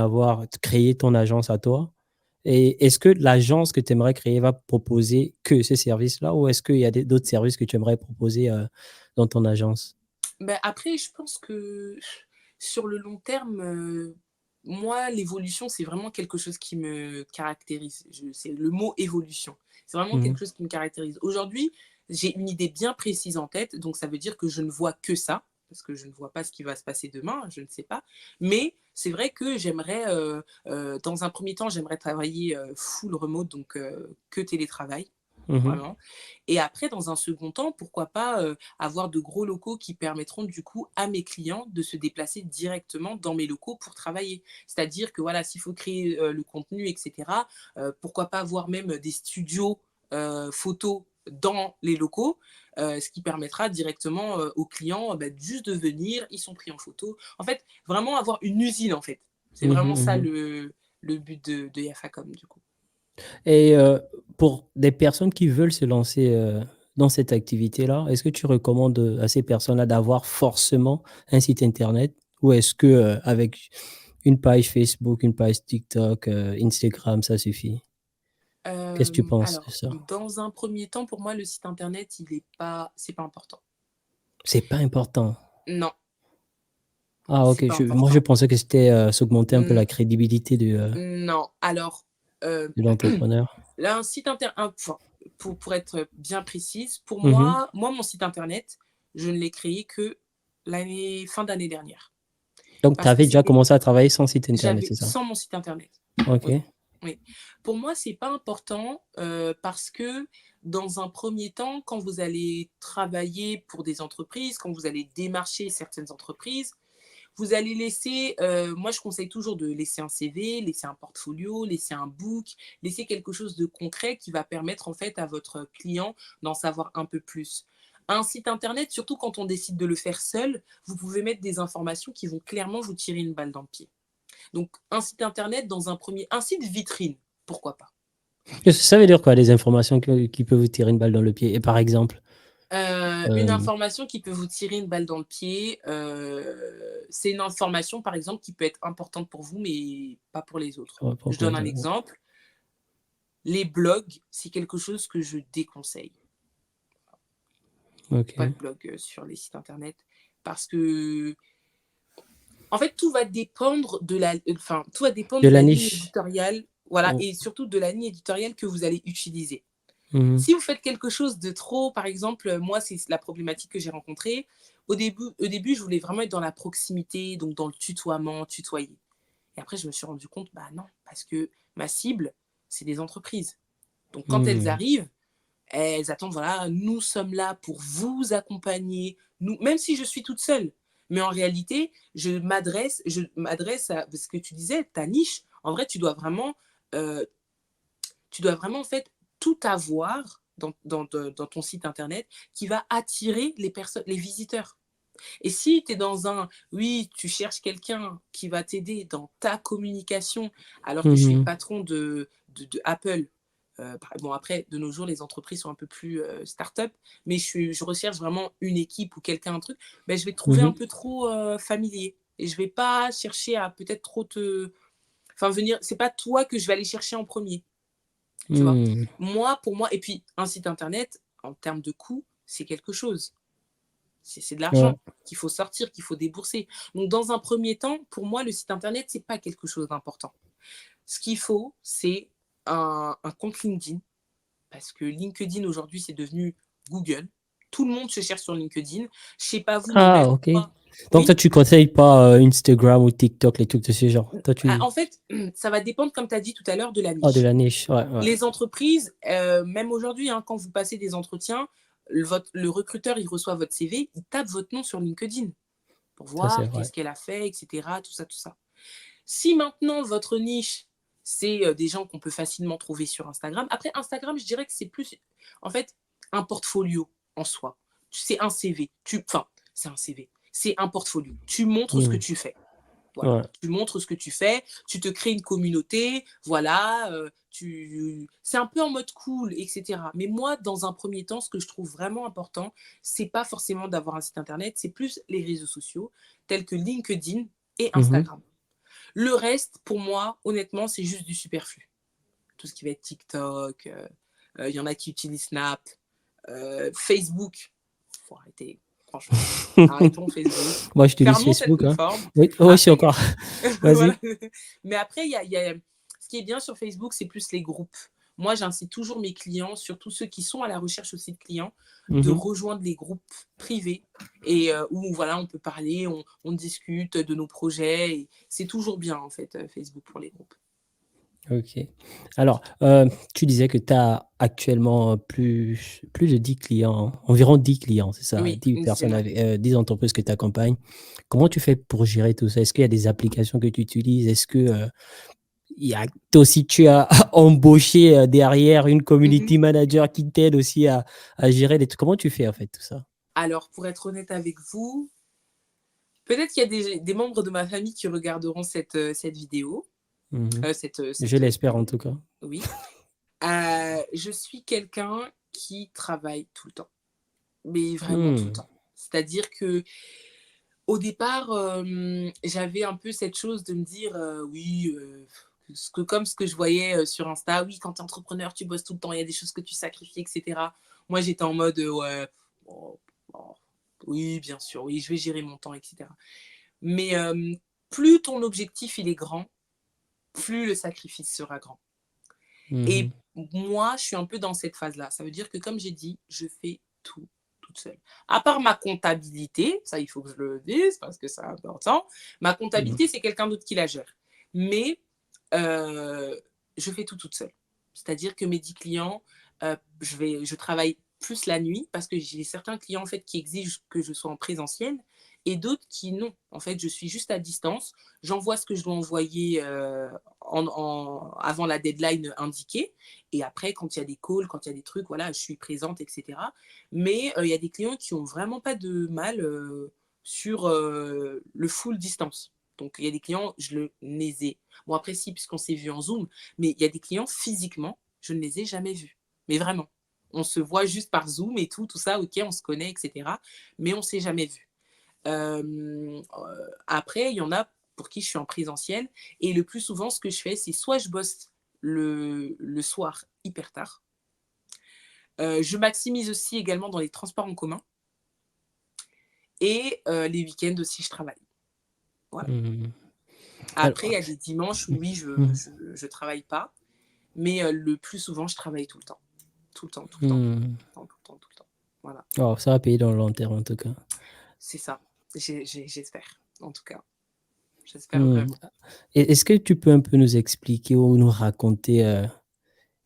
S2: créer ton agence à toi. Et est-ce que l'agence que tu aimerais créer va proposer que ces services-là ou est-ce qu'il y a d'autres services que tu aimerais proposer dans ton agence?
S1: Bah, après, je pense que sur le long terme, moi, l'évolution, c'est vraiment quelque chose qui me caractérise. C'est le mot évolution. C'est vraiment
S2: Mhm,
S1: quelque chose qui me caractérise. Aujourd'hui, j'ai une idée bien précise en tête, donc ça veut dire que je ne vois que ça, parce que je ne vois pas ce qui va se passer demain, je ne sais pas. Mais c'est vrai que j'aimerais, dans un premier temps, j'aimerais travailler full remote, donc que télétravail.
S2: mhm,
S1: Vraiment. Et après, dans un second temps, pourquoi pas avoir de gros locaux qui permettront du coup à mes clients de se déplacer directement dans mes locaux pour travailler. C'est-à-dire que voilà, s'il faut créer le contenu, etc., pourquoi pas avoir même des studios photos dans les locaux, ce qui permettra directement aux clients bah, juste de venir, ils sont pris en photo. En fait, vraiment avoir une usine en fait. C'est
S2: mhm,
S1: vraiment ça
S2: mhm.
S1: le but de Yafacom du coup.
S2: Et pour des personnes qui veulent se lancer dans cette activité-là, est-ce que tu recommandes à ces personnes-là d'avoir forcément un site internet ou est-ce que avec une page Facebook, une page TikTok, Instagram, ça suffit? Qu'est-ce que tu penses de
S1: Alors,
S2: ça?
S1: dans un premier temps, pour moi, le site internet, il est pas c'est pas important.
S2: C'est pas important.
S1: Non,
S2: Ah
S1: c'est
S2: OK,
S1: pas
S2: moi je
S1: important.
S2: pensais que c'était, s'augmenter un peu
S1: Mmh,
S2: la crédibilité
S1: non. Alors, heu,
S2: de l'entrepreneur.
S1: là, un site inter un enfin, pour être bien précise, pour
S2: Mmh.
S1: moi, mon site internet, je ne l'ai créé que fin d'année dernière.
S2: Donc tu
S1: Parce que
S2: avais déjà
S1: c'était
S2: commencé à travailler sans site internet,
S1: j'avais
S2: c'est ça?
S1: sans mon site internet. Oui,
S2: OK.
S1: oui. Pour moi, c'est pas important, parce que dans un premier temps, quand vous allez travailler pour des entreprises, quand vous allez démarcher certaines entreprises, vous allez laisser, moi je conseille toujours de laisser un CV, laisser un portfolio, laisser un book, laisser quelque chose de concret qui va permettre en fait à votre client d'en savoir un peu plus. Un site internet, surtout quand on décide de le faire seul, vous pouvez mettre des informations qui vont clairement vous tirer une balle dans le pied. Donc un site internet dans un site vitrine, pourquoi pas.
S2: Ça veut dire quoi, des informations qui peuvent vous tirer une balle dans le pied? Et par exemple?
S1: Une
S2: Hem,
S1: information qui peut vous tirer une balle dans le pied, c'est une information, par exemple, qui peut être importante pour vous, mais pas pour les autres. Je
S2: Pourquoi
S1: donne
S2: ça?
S1: un exemple, les blogs, c'est quelque chose que je déconseille. Pas de
S2: OK.
S1: blog, sur les sites internet parce que en fait, tout va dépendre de la enfin, tout va dépendre
S2: De
S1: de
S2: la
S1: la ligne
S2: niche.
S1: éditoriale, voilà
S2: Mmh.
S1: et surtout de la ligne éditoriale que vous allez utiliser.
S2: Mmh.
S1: Si vous faites quelque chose de trop, par exemple, moi, c'est la problématique que j'ai rencontrée. Au début, je voulais vraiment être dans la proximité, donc dans le tutoiement, tutoyer. Et après, je me suis rendu compte, bah non, parce que ma cible, c'est des entreprises. Donc, quand elles
S2: Mmh.
S1: arrivent, elles attendent, voilà, nous sommes là pour vous accompagner, nous, même si je suis toute seule. Mais en réalité, je m'adresse à ce que tu disais, ta niche. En vrai, euh, tu dois vraiment en fait tout avoir dans ton site internet qui va attirer les personnes, les visiteurs. Et si tu es dans oui, tu cherches quelqu'un qui va t'aider dans ta communication, alors que je suis le
S2: Mmh.
S1: patron de Apple. Bon, après, de nos jours, les entreprises sont un peu plus start-up, mais je recherche vraiment une équipe ou quelqu'un, un truc, ben, je vais te trouver un
S2: Mmh.
S1: peu trop familier. Et je vais pas chercher à peut-être trop te. Enfin, venir. C'est pas toi que je vais aller chercher en premier. Tu vois?
S2: Mmh.
S1: Moi, pour moi et puis un site internet, en termes de coût, c'est quelque chose. C'est de
S2: Ouais.
S1: l'argent qu'il faut sortir, qu'il faut débourser. Donc dans un premier temps, pour moi, le site internet, c'est pas quelque chose d'important. Ce qu'il faut, c'est un compte LinkedIn, parce que LinkedIn, aujourd'hui, c'est devenu Google. Tout le monde se cherche sur LinkedIn. Je sais pas vous, mais
S2: Ah
S1: même
S2: OK.
S1: moi,
S2: Donc toi,
S1: oui.
S2: tu conseilles pas, Instagram ou TikTok, les trucs de ce genre? Toi,
S1: En
S2: tu
S1: fait, ça va dépendre, comme tu as dit tout à l'heure, de la
S2: de
S1: niche.
S2: la niche, ouais, ouais.
S1: Les entreprises, même aujourd'hui, hein, quand vous passez des entretiens, le recruteur, il reçoit votre CV, il tape votre nom sur LinkedIn pour
S2: Ça, c'est
S1: voir
S2: vrai.
S1: qu'est-ce qu'elle a fait, etc. Tout ça, tout ça. Si maintenant votre niche, c'est des gens qu'on peut facilement trouver sur Instagram. Après, Instagram, je dirais que c'est plus, en fait, un portfolio en soi. C'est un CV. Enfin, c'est un CV. C'est un portfolio. Tu montres ce que
S2: Mmh.
S1: tu fais. Voilà,
S2: Ouais.
S1: tu montres ce que tu fais, tu te crées une communauté, voilà, c'est un peu en mode cool, et cetera. Mais moi, dans un premier temps, ce que je trouve vraiment important, c'est pas forcément d'avoir un site internet, c'est plus les réseaux sociaux tels que LinkedIn et
S2: Mmh.
S1: Instagram. Le reste, pour moi, honnêtement, c'est juste du superflu. Tout ce qui va être TikTok, il y en a qui utilisent Snap, Facebook. Faut arrêter, franchement. Arrêtons Facebook.
S2: Moi, j'utilise
S1: Fermons cette
S2: Facebook, hein.
S1: plateforme.
S2: Oui, oh, oui, c'est
S1: Après, il y a
S2: encore
S1: voilà.
S2: vas-y.
S1: Mais après, ce qui est bien sur Facebook, c'est plus les groupes. Moi, j'incite toujours mes clients, surtout ceux qui sont à la recherche aussi de clients, de
S2: Mmh.
S1: rejoindre les groupes privés et où voilà, on peut parler, on discute de nos projets. Et c'est toujours bien, en fait, Facebook pour les groupes.
S2: OK. Alors, tu disais que tu as actuellement, plus de 10 clients, environ 10 clients, c'est ça?
S1: Oui,
S2: 10
S1: une
S2: personnes
S1: dizaine, ouais.
S2: avec 10 entreprises que tu accompagnes. Comment tu fais pour gérer tout ça? Est-ce qu'il y a des applications que tu utilises? Est-ce que, il y a toi aussi tu as embauché, derrière une
S1: Mhm.
S2: community manager qui t'aide aussi à gérer les trucs? Comment tu fais en fait tout ça?
S1: Alors, pour être honnête avec vous, peut-être qu'il y a des membres de ma famille qui regarderont cette vidéo,
S2: Mmh. Je
S1: cette
S2: l'espère en tout cas.
S1: oui. Je suis quelqu'un qui travaille tout le temps, mais vraiment tout le
S2: Mmh.
S1: temps. C'est-à-dire que au départ, j'avais un peu cette chose de me dire, oui, comme ce que je voyais, sur Insta: «Oui, quand tu es entrepreneur, tu bosses tout le temps, il y a des choses que tu sacrifies» et cetera. Moi, j'étais en mode, «Ouais, oh, oh, oui, bien sûr, oui, je vais gérer mon temps» et cetera. Mais, plus ton objectif, il est grand, plus le sacrifice sera grand.
S2: Mmh.
S1: Et moi, je suis un peu dans cette phase-là. Ça veut dire que, comme j'ai dit, je fais tout toute seule. À part ma comptabilité, ça, il faut que je le dise parce que c'est important. Ma
S2: Mmh.
S1: comptabilité, c'est quelqu'un d'autre qui la gère. Mais je fais tout toute seule. C'est-à-dire que mes 10 clients, je travaille plus la nuit parce que j'ai certains clients en fait qui exigent que je sois en présentiel et d'autres qui non. En fait, je suis juste à distance. J'envoie ce que je dois envoyer avant la deadline indiquée. Et après, quand il y a des calls, quand il y a des trucs, voilà, je suis présente, etc. Mais il y a des clients qui ont vraiment pas de mal sur le full distance. Donc, il y a des clients, je le les bon, après, si, puisqu'on s'est vu en Zoom, mais il y a des clients physiquement, je ne les ai jamais vus. Mais vraiment. On se voit juste par Zoom et tout ça, ok, on se connaît, etc. Mais on ne s'est jamais vu. Après, il y en a pour qui je suis en présentiel. Et le plus souvent, ce que je fais, c'est soit je bosse le soir hyper tard. Je maximise aussi également dans les transports en commun. Et les week-ends aussi, je travaille. Voilà.
S2: Mmh.
S1: Après, il
S2: Alors
S1: y a des dimanches où oui,
S2: mmh.
S1: je travaille pas. Mais le plus souvent, je travaille tout le temps. Tout le temps, tout le temps.
S2: Mmh.
S1: Tout le temps, tout le temps, tout le temps. Voilà.
S2: Oh, ça va payer dans le long terme en tout cas.
S1: C'est ça. J'espère. En tout cas. J'espère
S2: Mmh.
S1: vraiment.
S2: Et est-ce que tu peux un peu nous expliquer ou nous raconter,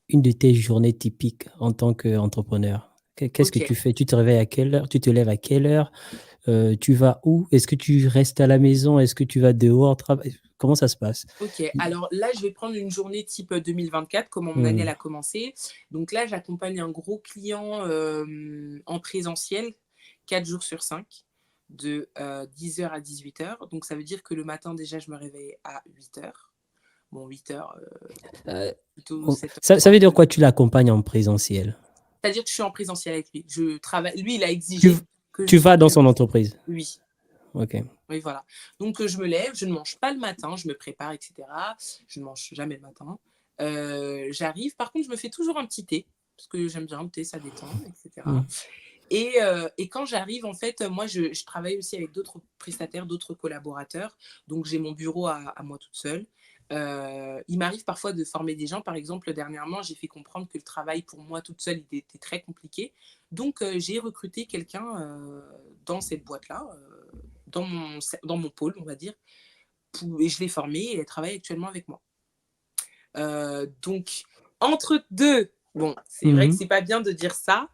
S2: une de tes journées typiques en tant qu'entrepreneur? Qu'est-ce que
S1: Ok.
S2: tu fais? Tu te réveilles à quelle heure? Tu te lèves à quelle heure? Tu vas où? Est-ce que tu restes à la maison? Est-ce que tu vas dehors travailler? Comment ça se passe?
S1: Ok, alors là, je vais prendre une journée type 2024, comment mon année elle
S2: Mmh.
S1: a commencé. Donc là, j'accompagne un gros client en présentiel, 4 jours sur 5, de 10h à 18h. Donc ça veut dire que le matin, déjà, je me réveille à 8h. Bon, 8h,
S2: Heu,
S1: plutôt
S2: on
S1: 7h30.
S2: ça veut dire quoi tu l'accompagnes en présentiel?
S1: C'est-à-dire que je suis en présentiel avec lui. Je travaille. Lui, il a
S2: Tu v
S1: exigé que je
S2: tu
S1: sois
S2: vas dans son
S1: présente.
S2: entreprise?
S1: Oui,
S2: OK.
S1: oui, voilà. Donc, je me lève, je ne mange pas le matin, je me prépare, etc. Je ne mange jamais le matin. J'arrive. Par contre, je me fais toujours un petit thé, parce que j'aime bien le thé, ça détend,
S2: Mmh.
S1: etc. Et quand j'arrive, en fait, moi, je travaille aussi avec d'autres prestataires, d'autres collaborateurs. Donc, j'ai mon bureau à moi toute seule. Il m'arrive parfois de former des gens. Par exemple, dernièrement, j'ai fait comprendre que le travail pour moi toute seule il était très compliqué. Donc, j'ai recruté quelqu'un dans cette boîte-là, dans mon pôle, on va dire. Et je l'ai formée et elle travaille actuellement avec moi. Donc, entre deux, bon, c'est vrai que
S2: Mmh.
S1: c'est pas bien de dire ça,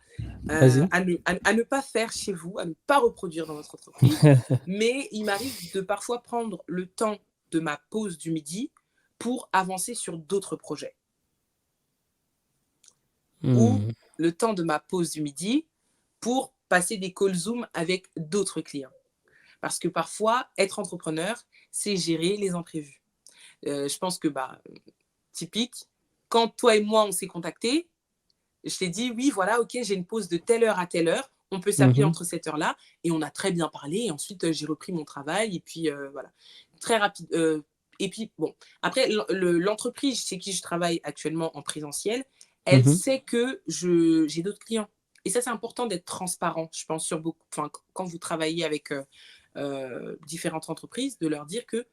S2: Vas-y.
S1: à ne pas faire chez vous, à ne pas reproduire dans votre entreprise. Mais il m'arrive de parfois prendre le temps de ma pause du midi pour avancer sur d'autres projets. Ou
S2: Mmh.
S1: le temps de ma pause du midi pour passer des calls Zoom avec d'autres clients. Parce que parfois, être entrepreneur, c'est gérer les imprévus. Je pense que, typique, quand toi et moi, on s'est contactés, je t'ai dit, oui, voilà, ok, j'ai une pause de telle heure à telle heure. On peut s'appeler
S2: Mhm.
S1: entre cette heure-là. Et on a très bien parlé. Et ensuite, j'ai repris mon travail. Et puis, voilà. Très rapide. Et puis, bon. Après, l'entreprise chez qui je travaille actuellement en présentiel, elle
S2: Mhm.
S1: sait que j'ai d'autres clients. Et ça, c'est important d'être transparent, je pense, sur beaucoup. Enfin, quand vous travaillez avec différentes entreprises, de leur dire que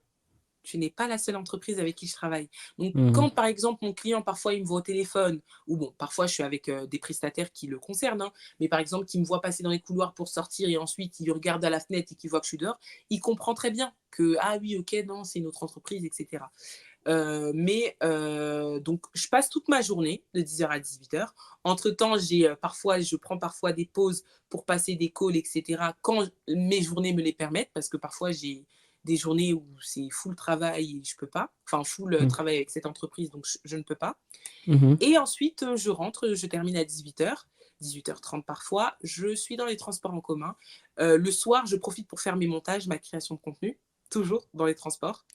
S1: tu n'es pas la seule entreprise avec qui je travaille. Donc,
S2: Mhm.
S1: quand par exemple mon client, parfois, il me voit au téléphone, ou bon, parfois je suis avec des prestataires qui le concernent, hein, mais par exemple, qui me voit passer dans les couloirs pour sortir et ensuite il regarde à la fenêtre et qu'il voit que je suis dehors, il comprend très bien que, ah oui, ok, non, c'est une autre entreprise, etc. Donc, je passe toute ma journée de 10h à 18h. Entre-temps, je prends parfois des pauses pour passer des calls, etc. quand mes journées me les permettent, parce que parfois, j'ai des journées où c'est full travail et je peux pas. Enfin, full
S2: Mhm.
S1: travail avec cette entreprise, donc je ne peux pas.
S2: Mhm.
S1: Et ensuite, je rentre, je termine à 18h, 18h30 parfois. Je suis dans les transports en commun. Le soir, je profite pour faire mes montages, ma création de contenu, toujours dans les transports.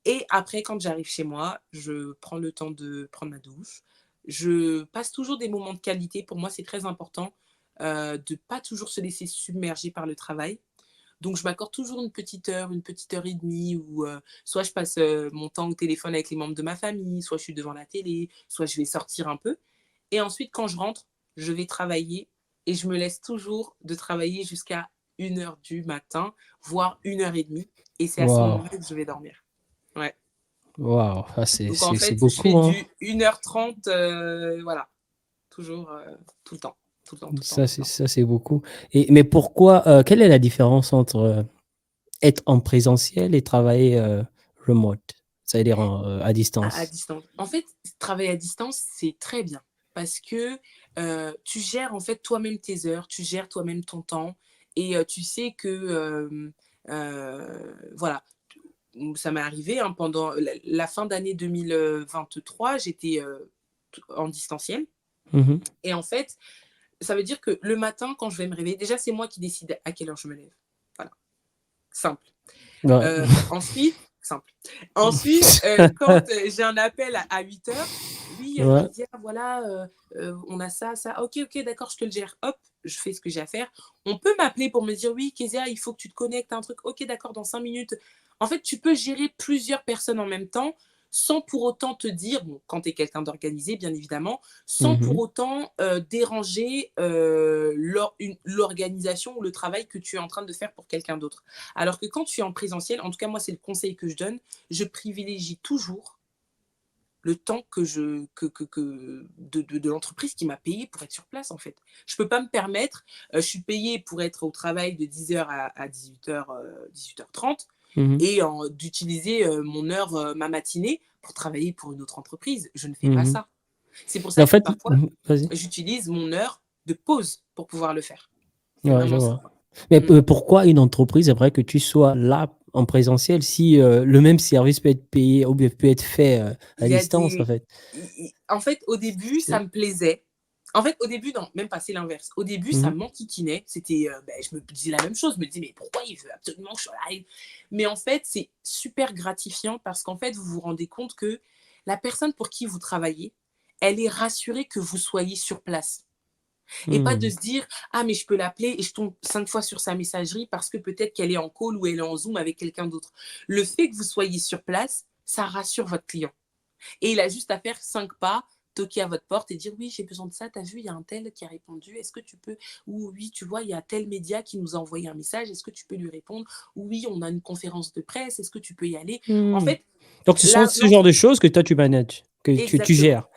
S1: Et après, quand j'arrive chez moi, je prends le temps de prendre ma douche. Je passe toujours des moments de qualité. Pour moi, c'est très important de ne pas toujours se laisser submerger par le travail. Donc, je m'accorde toujours une petite heure et demie où soit je passe mon temps au téléphone avec les membres de ma famille, soit je suis devant la télé, soit je vais sortir un peu. Et ensuite, quand je rentre, je vais travailler et je me laisse toujours de travailler jusqu'à 1h du matin, voire 1h30. Et c'est à ce
S2: Wow.
S1: moment-là que je vais dormir. Ouais.
S2: Wow. Ah,
S1: Donc en
S2: c'est
S1: fait, je fais
S2: beaucoup, hein.
S1: du 1h30, voilà, toujours, tout le temps, tout le temps, tout le temps, tout le temps.
S2: Ça, c'est beaucoup. Mais pourquoi, quelle est la différence entre être en présentiel et travailler remote, c'est-à-dire à
S1: À
S2: distance?
S1: distance. En fait, travailler à distance, c'est très bien parce que tu gères en fait toi-même tes heures, tu gères toi-même ton temps et tu sais que, voilà, ça m'est arrivé hein, pendant la fin d'année 2023, j'étais en distanciel.
S2: Mhm.
S1: Et en fait, ça veut dire que le matin, quand je vais me réveiller, déjà, c'est moi qui décide à quelle heure je me lève. Voilà, simple.
S2: Ouais.
S1: Ensuite, simple. Ensuite, quand j'ai un appel à 8h, oui,
S2: Ouais.
S1: Kézia, voilà, on a ça, ça. Ok, ok, d'accord, je te le gère. Hop, je fais ce que j'ai à faire. On peut m'appeler pour me dire, oui, Kézia, il faut que tu te connectes à un truc. Ok, d'accord, dans 5 minutes. En fait, tu peux gérer plusieurs personnes en même temps sans pour autant te dire, bon, quand tu es quelqu'un d'organisé, bien évidemment, sans pour
S2: Mhm.
S1: autant déranger l'organisation ou le travail que tu es en train de faire pour quelqu'un d'autre. Alors que quand tu es en présentiel, en tout cas moi c'est le conseil que je donne, je privilégie toujours le temps de l'entreprise qui m'a payé pour être sur place en fait. Je peux pas me permettre, je suis payée pour être au travail de 10h à 18h, 18h30
S2: Mhm.
S1: et d'utiliser mon heure, ma matinée pour travailler pour une autre entreprise. Je ne fais pas
S2: Mhm.
S1: ça. C'est pour
S2: Et
S1: ça
S2: en
S1: que
S2: fait,
S1: parfois,
S2: mhm, vas-y.
S1: j'utilise mon heure de pause pour pouvoir le faire. C'est
S2: Ouais, je
S1: vraiment ça.
S2: vois. Mais
S1: Mm.
S2: pourquoi une entreprise aimerait que tu sois là en présentiel si le même service peut être payé ou bien peut être fait
S1: Il
S2: à
S1: y a
S2: distance, en
S1: des.
S2: fait?
S1: En fait, au début, ça
S2: C'est-
S1: me plaisait. En fait, au début, non, même pas, c'est l'inverse. Au début, ça
S2: Mhm.
S1: m'enquiquinait. C'était, je me disais la même chose. Je me disais, mais pourquoi il veut absolument que je sois là? Mais en fait, c'est super gratifiant parce qu'en fait, vous vous rendez compte que la personne pour qui vous travaillez, elle est rassurée que vous soyez sur place. Et pas de
S2: Mhm.
S1: se dire, ah, mais je peux l'appeler et je tombe 5 fois sur sa messagerie parce que peut-être qu'elle est en call ou elle est en Zoom avec quelqu'un d'autre. Le fait que vous soyez sur place, ça rassure votre client. Et il a juste à faire 5 pas, toquer à votre porte et dire oui, j'ai besoin de ça, t'as vu, il y a un tel qui a répondu, est-ce que tu peux, ou oui, tu vois, il y a tel média qui nous a envoyé un message, est-ce que tu peux lui répondre, ou oui, on a une conférence de presse, est-ce que tu peux y aller. En
S2: Mhm.
S1: fait,
S2: Donc, ce sont ce genre de choses que toi, tu manages, que tu
S1: exactement.
S2: gères.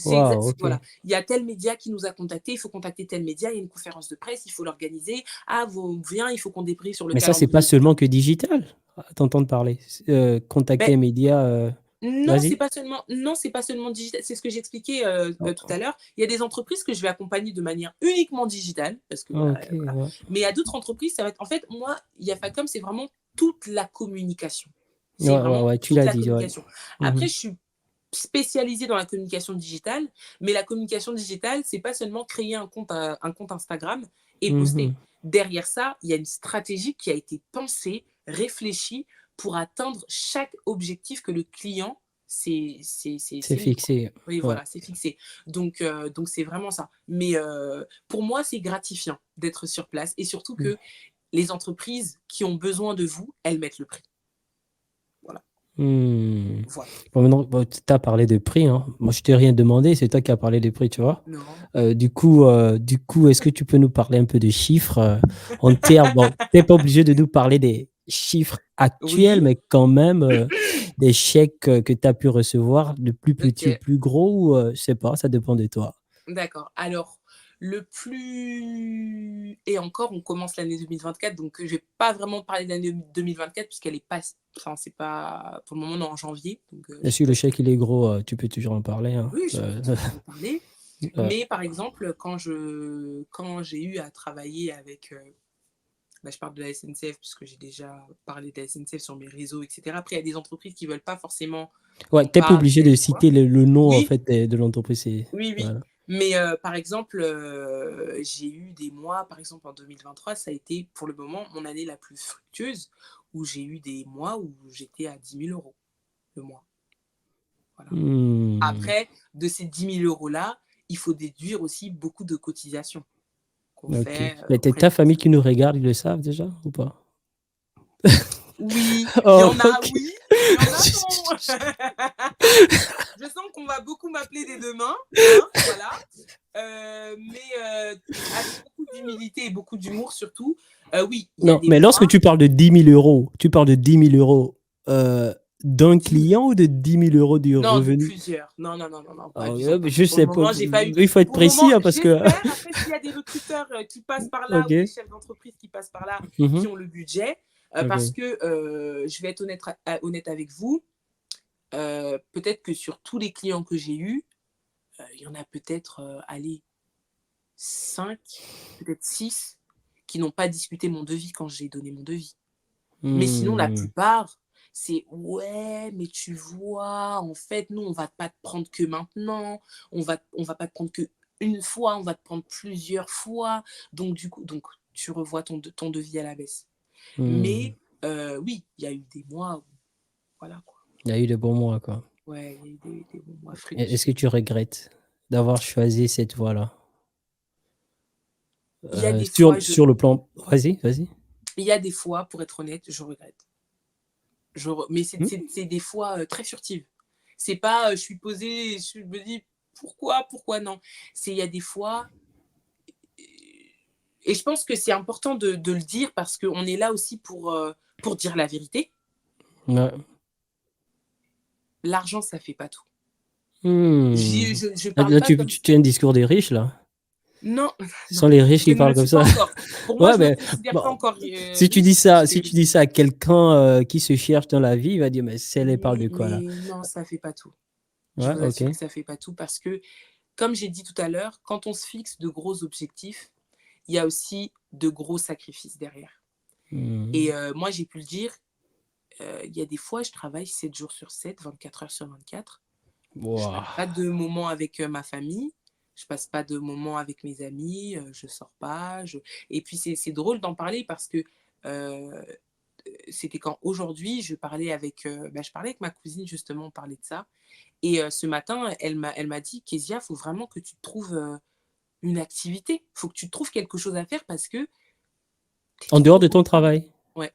S2: Waouh, ok.
S1: Voilà. Il y a tel média qui nous a contacté, il faut contacter tel média, il y a une conférence de presse, il faut l'organiser. Ah, viens, il faut qu'on débriefe sur le
S2: Mais ça, c'est pas
S1: calendrier.
S2: seulement que digital, à t'entendre parler. Contacter
S1: Ben,
S2: un média,
S1: non,
S2: vas-y.
S1: c'est pas seulement digital. C'est ce que j'expliquais
S2: Oh,
S1: tout à l'heure. Il y a des entreprises que je vais accompagner de manière uniquement digitale, parce que voilà,
S2: ok,
S1: voilà.
S2: ouais.
S1: Mais il y a d'autres entreprises, ça va être. En fait, moi, Yafacom, c'est vraiment toute la communication.
S2: Ouais,
S1: C'est
S2: ouais,
S1: vraiment
S2: ouais, tu
S1: toute
S2: l'as
S1: la
S2: dit, ouais.
S1: communication. Après,
S2: Mhm.
S1: je suis spécialisée dans la communication digitale, mais la communication digitale, c'est pas seulement créer un compte Instagram et poster.
S2: Mhm.
S1: Derrière ça, il y a une stratégie qui a été pensée, réfléchie pour atteindre chaque objectif que le client
S2: C'est
S1: s'est mis, quoi.
S2: fixé.
S1: Oui,
S2: Ouais.
S1: voilà, c'est fixé. Donc c'est vraiment ça. Mais pour moi, c'est gratifiant d'être sur place et surtout
S2: Mmh.
S1: que les entreprises qui ont besoin de vous, elles mettent le prix. Voilà,
S2: Mmh.
S1: voilà.
S2: Bon, maintenant, bon, tu as parlé de prix, hein. Moi, je t'ai rien demandé, c'est toi qui as parlé des prix, tu vois?
S1: Non.
S2: Du coup, est-ce que tu peux nous parler un peu de chiffres, en termes bon, tu es pas obligé de nous parler des chiffres actuels,
S1: Oui,
S2: mais quand même, des chèques, que tu as pu recevoir, le plus petit, le
S1: ok.
S2: plus gros ou, je sais pas, ça dépend de toi?
S1: D'accord. Alors, le plus et encore, on commence l'année 2024, donc je vais pas vraiment parler de l'année 2024 puisqu'elle est pas enfin, c'est pas pour le moment, on est en janvier, donc
S2: Bien
S1: je
S2: sûr,
S1: peux
S2: le chèque, il est gros, tu peux toujours en parler, hein,
S1: oui, je peux toujours en parler.
S2: ouais.
S1: Mais par exemple, quand j'ai eu à travailler avec, bah, je parle de la SNCF puisque j'ai déjà parlé de la SNCF sur mes réseaux et cetera. Après, il y a des entreprises qui veulent pas forcément
S2: Ouais,
S1: qu'on
S2: tu es pas
S1: parle
S2: obligé de
S1: d'elles ou quoi.
S2: citer le nom, en
S1: Oui,
S2: fait, de l'entreprise, c'est
S1: oui, oui.
S2: voilà.
S1: Mais par exemple, j'ai eu des mois, par exemple en 2023, ça a été pour le moment mon année la plus fructueuse, où j'ai eu des mois où j'étais à 10 000 € le mois. Voilà.
S2: Mmh.
S1: Après, de ces 10 000 € là, il faut déduire aussi beaucoup de cotisations qu'on
S2: OK.
S1: fait
S2: Mais
S1: auprès
S2: ta
S1: des
S2: famille qui
S1: entreprises.
S2: nous regarde, ils le savent déjà ou pas?
S1: Oui, il y
S2: Oh,
S1: en a,
S2: OK.
S1: oui, il y en a, non. Je sens qu'on va beaucoup m'appeler dès demain, hein, voilà. Mais avec beaucoup d'humilité et beaucoup d'humour surtout. Oui, il y a
S2: Non,
S1: des
S2: mais lorsque
S1: mois,
S2: tu parles de 10 000 €, tu parles de 10 000 €, d'un
S1: 10 000.
S2: client ou de 10 000 € du
S1: Non, de
S2: revenu?
S1: plusieurs. Non, non, non, non, non, pas
S2: Ah
S1: du
S2: ouais,
S1: genre.
S2: mais
S1: Parce que
S2: je
S1: pour le
S2: sais pas,
S1: moment, j'ai pas eu.
S2: il faut être
S1: Pour le moment,
S2: précis, hein, parce que
S1: j'espère. Après, s'il y a des recruteurs qui passent par là ou des
S2: OK.
S1: chefs d'entreprise qui passent par là, qui
S2: Mmh.
S1: ont le budget, parce
S2: OK.
S1: que je vais être honnête avec vous, peut-être que sur tous les clients que j'ai eus, il y en a peut-être, allez, 5, peut-être 6 qui n'ont pas discuté mon devis quand j'ai donné mon devis. Mais sinon, la
S2: Mmh.
S1: plupart, c'est ouais, mais tu vois, en fait, nous, on va pas te prendre que maintenant, on va pas te prendre que une fois, on va te prendre plusieurs fois. Donc, du coup, donc, tu revois ton devis à la baisse.
S2: Mmh.
S1: Mais oui, il y a eu des mois où, voilà quoi.
S2: Il y a eu de bons mois, quoi.
S1: Ouais, il y a eu des bons mois
S2: Est-ce que
S1: fructueux.
S2: tu regrettes d'avoir choisi cette voie-là?
S1: Il y a des fois,
S2: Sur le plan vas-y, vas-y.
S1: il y a des fois, pour être honnête, je regrette. Mais
S2: Mmh.
S1: c'est des fois très furtives. C'est pas, je suis posée et je me dis pourquoi non. C'est il y a des fois, et je pense que c'est important de le dire parce qu'on est là aussi pour dire la vérité.
S2: Ouais.
S1: L'argent, ça fait pas tout.
S2: Mmh.
S1: Je
S2: Là
S1: parle
S2: là,
S1: pas
S2: tu
S1: comme
S2: tu
S1: ça.
S2: tiens un discours des riches, là.
S1: Non,
S2: Ce
S1: non,
S2: sont les riches
S1: je
S2: qui
S1: ne le
S2: parlent comme
S1: suis pas
S2: ça.
S1: encore. Pour moi,
S2: Ouais,
S1: je me
S2: mais
S1: considère pas
S2: bon,
S1: encore
S2: si tu dis
S1: riche
S2: ça
S1: puisque
S2: si tu dis ça à quelqu'un, qui se cherche dans la vie, il va dire: «Mais celle, elle parle de
S1: oui,
S2: quoi là?»
S1: mais non, ça fait pas tout. Je
S2: Ouais,
S1: vous
S2: OK.
S1: assure que ça fait pas tout parce que, comme j'ai dit tout à l'heure, quand on se fixe de gros objectifs, il y a aussi de gros sacrifices derrière. Et
S2: Mmh.
S1: moi, j'ai pu le dire, il y a des fois, je travaille 7 jours sur 7, 24 heures sur 24. Je passe
S2: Waouh!
S1: pas de moments avec ma famille, je passe pas de moments avec mes amis, je sors pas. Et puis, c'est drôle d'en parler parce que c'était quand aujourd'hui, je parlais avec ma cousine justement, on parlait de ça. Et ce matin, elle m'a dit: «Kezia, faut vraiment que tu te trouves une activité. Faut que tu trouves quelque chose à faire parce que tu es
S2: En
S1: trop
S2: dehors de
S1: au
S2: ton
S1: travail».
S2: travail?
S1: Ouais.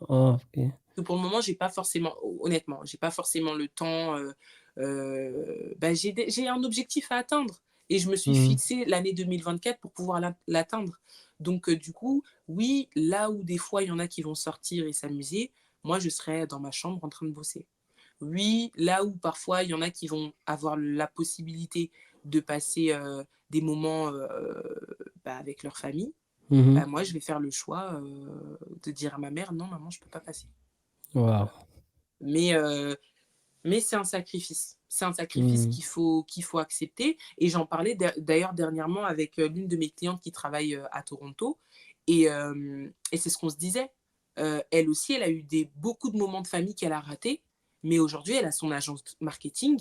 S2: Ah, OK.
S1: Que pour le moment, j'ai pas forcément, honnêtement, j'ai pas forcément le temps. Bah, j'ai un objectif à atteindre et je me suis
S2: Mmh.
S1: fixé l'année 2024 pour pouvoir l'atteindre. Donc, du coup, oui, là où des fois il y en a qui vont sortir et s'amuser, moi je serai dans ma chambre en train de bosser. Oui, là où parfois il y en a qui vont avoir la possibilité de passer des moments bah, avec leur famille,
S2: Mmh mh.
S1: bah, moi je vais faire le choix de dire à ma mère: «Non, maman, je peux pas passer».
S2: Waouh!
S1: Voilà. Mais, heu, mais c'est un sacrifice. C'est un sacrifice
S2: Mmh.
S1: qu'il faut accepter et j'en parlais d'ailleurs dernièrement avec, l'une de mes clientes qui travaille, à Toronto et c'est ce qu'on se disait. Elle aussi, elle a eu beaucoup de moments de famille qu'elle a ratés, mais aujourd'hui, elle a son agence marketing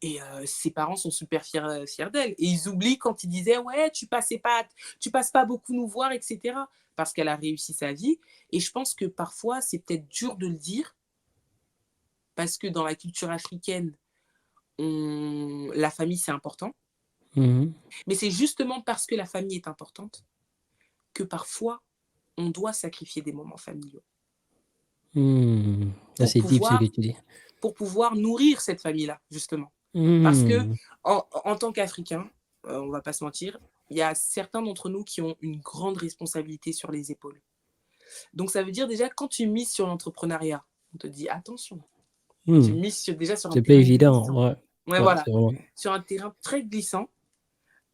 S1: et ses parents sont super fiers d'elle et ils oublient quand ils disaient: «Ouais, tu passes pas beaucoup nous voir» et cetera. Parce qu'elle a réussi sa vie et je pense que parfois, c'est peut-être dur de le dire, parce que dans la culture africaine, la famille, c'est important.
S2: Mhm.
S1: Mais c'est justement parce que la famille est importante que parfois, on doit sacrifier des moments familiaux
S2: Ça,
S1: pour
S2: c'est deep ce que
S1: pouvoir,
S2: tu dis.
S1: pour pouvoir nourrir cette famille-là, justement. Parce que
S2: Mhm.
S1: en tant qu'Africains, on va pas se mentir, il y a certains d'entre nous qui ont une grande responsabilité sur les épaules. Donc ça veut dire déjà, quand tu mises sur l'entrepreneuriat, on te dit attention, tu
S2: Mhm.
S1: mises déjà sur un
S2: C'est pas
S1: terrain
S2: évident,
S1: glissant.
S2: ouais.
S1: Ouais,
S2: Ouais,
S1: voilà,
S2: c'est vraiment.
S1: sur un terrain très glissant.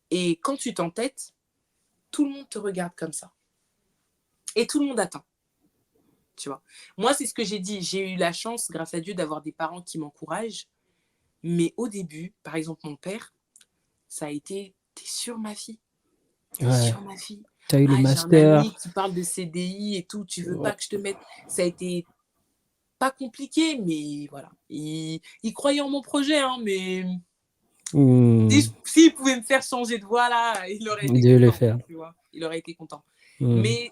S1: Et quand tu t'entêtes, tout le monde te regarde comme ça. Et tout le monde attend, tu vois. Moi, c'est ce que j'ai dit. J'ai eu la chance, grâce à Dieu, d'avoir des parents qui m'encouragent. Mais au début, par exemple, mon père, ça a été, t'es sûre, ma fille? T'es
S2: Ouais.
S1: sûre, ma fille?
S2: Tu as eu le
S1: Ah, j'ai un
S2: master.
S1: ami qui parle de CDI et tout, tu veux
S2: Ouais.
S1: pas que je te mette? Ça a été pas compliqué, mais voilà. Il croyait en mon projet, hein, mais
S2: Hmm.
S1: s'il pouvait me faire changer de voie, là, il aurait été
S2: De le
S1: content,
S2: faire.
S1: tu vois. Il aurait été content.
S2: Hmm.
S1: Mais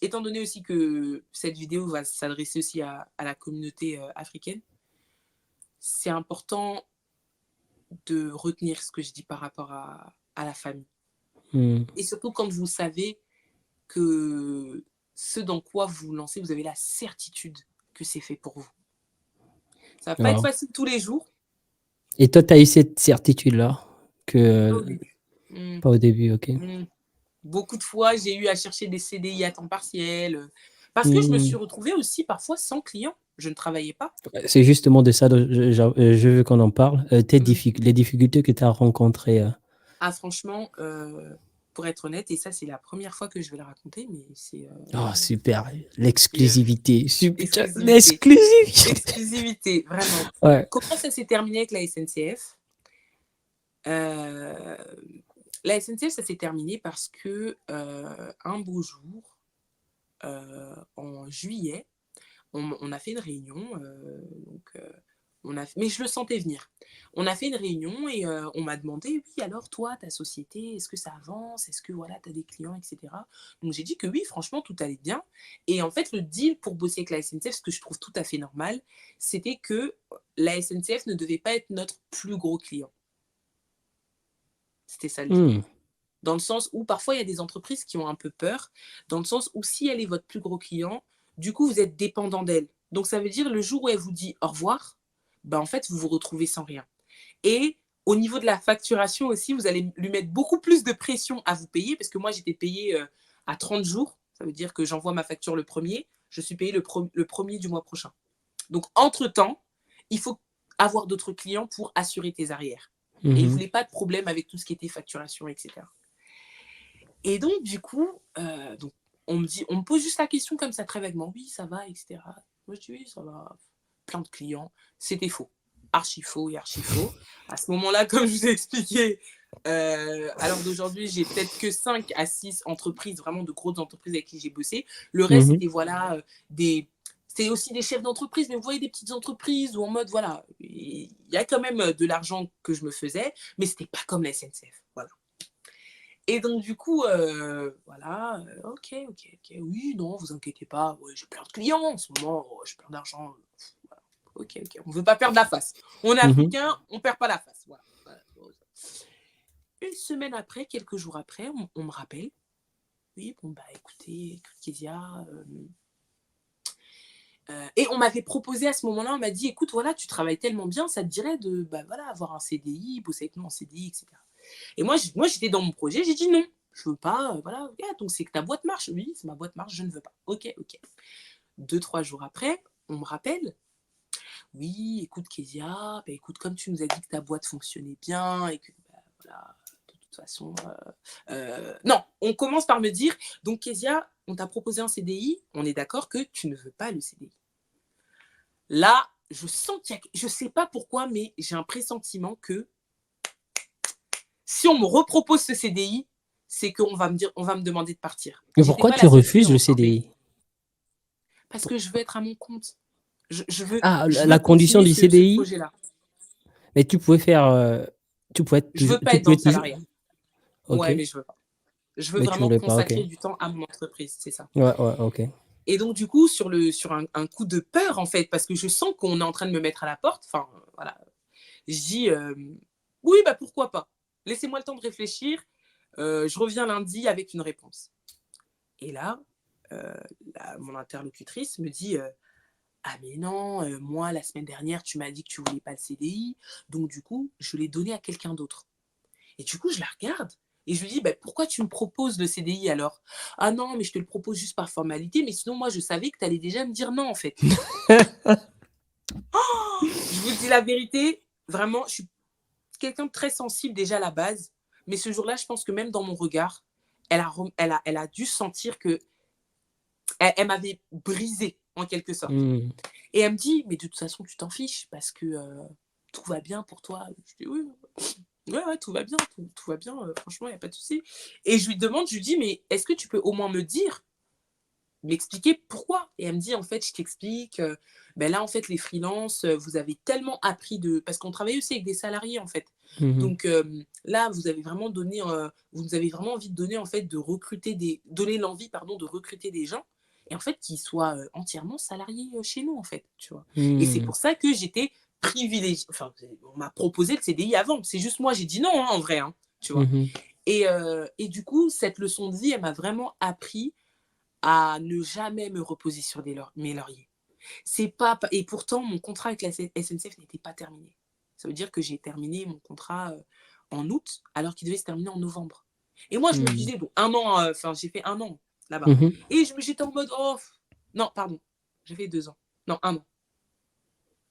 S1: étant donné aussi que cette vidéo va s'adresser aussi à la communauté africaine, c'est important de retenir ce que je dis par rapport à la famille.
S2: Hmm.
S1: Et surtout quand vous savez que ce dans quoi vous vous lancez, vous avez la certitude que c'est fait pour vous. Ça va pas être
S2: Wow.
S1: facile tous les jours.
S2: Et toi, tu as eu cette certitude-là
S1: Pas au
S2: que
S1: début. Mm,
S2: pas au début, ok.
S1: mm. Beaucoup de fois, j'ai eu à chercher des CDI à temps partiel. Parce que je me suis
S2: Hmm.
S1: retrouvée aussi parfois sans client. Je ne travaillais pas.
S2: C'est justement de ça dont je veux qu'on en parle.
S1: Mm.
S2: Les difficultés que tu as rencontrées.
S1: Ah, franchement, pour être honnête, et ça, c'est la première fois que je vais le raconter, mais
S2: Oh, super.
S1: c'est,
S2: L'exclusivité. Super.
S1: exclusivité.
S2: L'exclusivité.
S1: Exclusivité, vraiment.
S2: Ouais.
S1: Comment ça s'est terminé avec la SNCF? Euh, La SNCF, ça s'est terminé parce que un beau jour, en juillet, on a fait une réunion. Mais je le sentais venir. On a fait une réunion et on m'a demandé, oui, alors toi, ta société, est-ce que ça avance? Est-ce que voilà, tu as des clients, etc. Donc j'ai dit que oui, franchement, tout allait bien. Et en fait, le deal pour bosser avec la SNCF, ce que je trouve tout à fait normal, c'était que la SNCF ne devait pas être notre plus gros client. C'était ça le deal.
S2: Hmm.
S1: Dans le sens où parfois, il y a des entreprises qui ont un peu peur, dans le sens où si elle est votre plus gros client, du coup, vous êtes dépendant d'elle. Donc ça veut dire le jour où elle vous dit au revoir, ben, en fait, vous vous retrouvez sans rien. Et au niveau de la facturation aussi, vous allez lui mettre beaucoup plus de pression à vous payer, parce que moi, j'étais payée à 30 jours. Ça veut dire que j'envoie ma facture le premier, je suis payée le premier du mois prochain. Donc, entre-temps, il faut avoir d'autres clients pour assurer tes arrières. Et ils ne
S2: Mhm.
S1: voulaient pas de problème avec tout ce qui était facturation, etc. Et donc, du coup, donc, on me pose juste la question comme ça, très vaguement. Oui, ça va, etc. Moi, je dis oui, ça va. Plein de clients. C'était faux. Archi faux et archi faux. À ce moment-là, comme je vous ai expliqué, à l'heure d'aujourd'hui, j'ai peut-être que 5 à 6 entreprises, vraiment de grosses entreprises avec qui j'ai bossé. Le reste,
S2: Mhm.
S1: c'était voilà, c'était aussi des chefs d'entreprise, mais vous voyez, des petites entreprises où en mode, voilà, il y a quand même de l'argent que je me faisais, mais c'était pas comme la SNCF. Voilà. Et donc, du coup, voilà, ok, ok, ok, oui, non, vous inquiétez pas, ouais, j'ai plein de clients en ce moment, oh, j'ai plein d'argent. Voilà. Ok, ok, on veut pas perdre la face. On est
S2: Mhm.
S1: africain, on perd pas la face. Voilà. Voilà. Une semaine après, quelques jours après, on me rappelle. Oui, bon, bah écoutez, Kézia. Et on m'avait proposé à ce moment-là, on m'a dit, écoute, voilà, tu travailles tellement bien, ça te dirait de bah, voilà, avoir un CDI, bosser avec nous en CDI, etc. Et moi, j'étais dans mon projet, j'ai dit non, je veux pas, voilà, okay, donc c'est que ta boîte marche. Oui, c'est ma boîte marche, je ne veux pas. Ok, ok. 2, 3 jours après, on me rappelle. Oui, écoute, Kézia, bah, écoute, comme tu nous as dit que ta boîte fonctionnait bien et que, bah, voilà, de toute façon. Non, on commence par me dire, donc Kézia, on t'a proposé un CDI, on est d'accord que tu ne veux pas le CDI. Là, je sens qu'il y a. Je ne sais pas pourquoi, mais j'ai un pressentiment que si on me repropose ce CDI, c'est qu'on va me dire, on va me demander de partir.
S2: Et
S1: J'étais
S2: pourquoi
S1: pas
S2: tu
S1: la seule fille
S2: refuses
S1: dans
S2: le
S1: l'entreprise.
S2: CDI?
S1: Parce que je veux être à mon compte. Je veux,
S2: Ah,
S1: je veux
S2: la condition
S1: continuer
S2: du
S1: ce
S2: CDI,
S1: projet-là.
S2: mais tu pouvais faire, tu pouvais être
S1: Je
S2: toujours,
S1: veux pas être dans le salariat.
S2: ok,
S1: Ouais, mais je veux pas. Je veux
S2: mais tu
S1: vraiment
S2: voulais pas, ok.
S1: consacrer du temps à mon entreprise, c'est ça.
S2: Ouais, ouais, ok.
S1: Et donc, du coup, sur un coup de peur, en fait, parce que je sens qu'on est en train de me mettre à la porte, enfin, voilà, je dis oui, bah pourquoi pas. Laissez-moi le temps de réfléchir. Je reviens lundi avec une réponse. Et là, euh, mon interlocutrice me dit ah, mais non, moi, la semaine dernière, tu m'as dit que tu voulais pas le CDI. Donc, du coup, je l'ai donné à quelqu'un d'autre. Et du coup, je la regarde et je lui dis bah, pourquoi tu me proposes le CDI alors? Ah non, mais je te le propose juste par formalité. Mais sinon, moi, je savais que tu allais déjà me dire non, en fait. Je vous dis la vérité, vraiment, je suis quelqu'un de très sensible déjà à la base. Mais ce jour-là, je pense que même dans mon regard, elle a dû sentir que elle m'avait brisé en quelque sorte.
S2: Mmh.
S1: Et elle me dit, mais de toute façon, tu t'en fiches parce que tout va bien pour toi. Je dis, oui, ouais, tout va bien, tout va bien, franchement, il n'y a pas de souci. Et je lui demande, je lui dis, mais est-ce que tu peux au moins me dire, m'expliquer pourquoi? Et elle me dit, en fait, je t'explique, ben là, en fait, les freelances, vous avez tellement appris de... Parce qu'on travaille aussi avec des salariés, en fait.
S2: Mmh.
S1: Donc là, vous avez vraiment donné, vous avez vraiment envie de donner, en fait, de recruter donner l'envie, pardon, de recruter des gens. Et en fait, qu'ils soient entièrement salariés chez nous, en fait, tu vois. Et c'est
S2: Mmh.
S1: pour ça que j'étais privilégiée. Enfin, on m'a proposé le CDI avant. C'est juste moi, j'ai dit non, hein, en vrai, hein, tu vois.
S2: Mmh.
S1: Et du coup, cette leçon de vie, elle m'a vraiment appris à ne jamais me reposer sur mes lauriers. C'est pas, et pourtant, mon contrat avec la SNCF n'était pas terminé. Ça veut dire que j'ai terminé mon contrat en août, alors qu'il devait se terminer en novembre. Et moi, je me
S2: Mmh.
S1: disais, bon, un an, enfin, j'ai fait un an là-bas.
S2: Mmh.
S1: Et j'étais en mode, oh, non, pardon, j'ai fait 2 ans. Non, un an.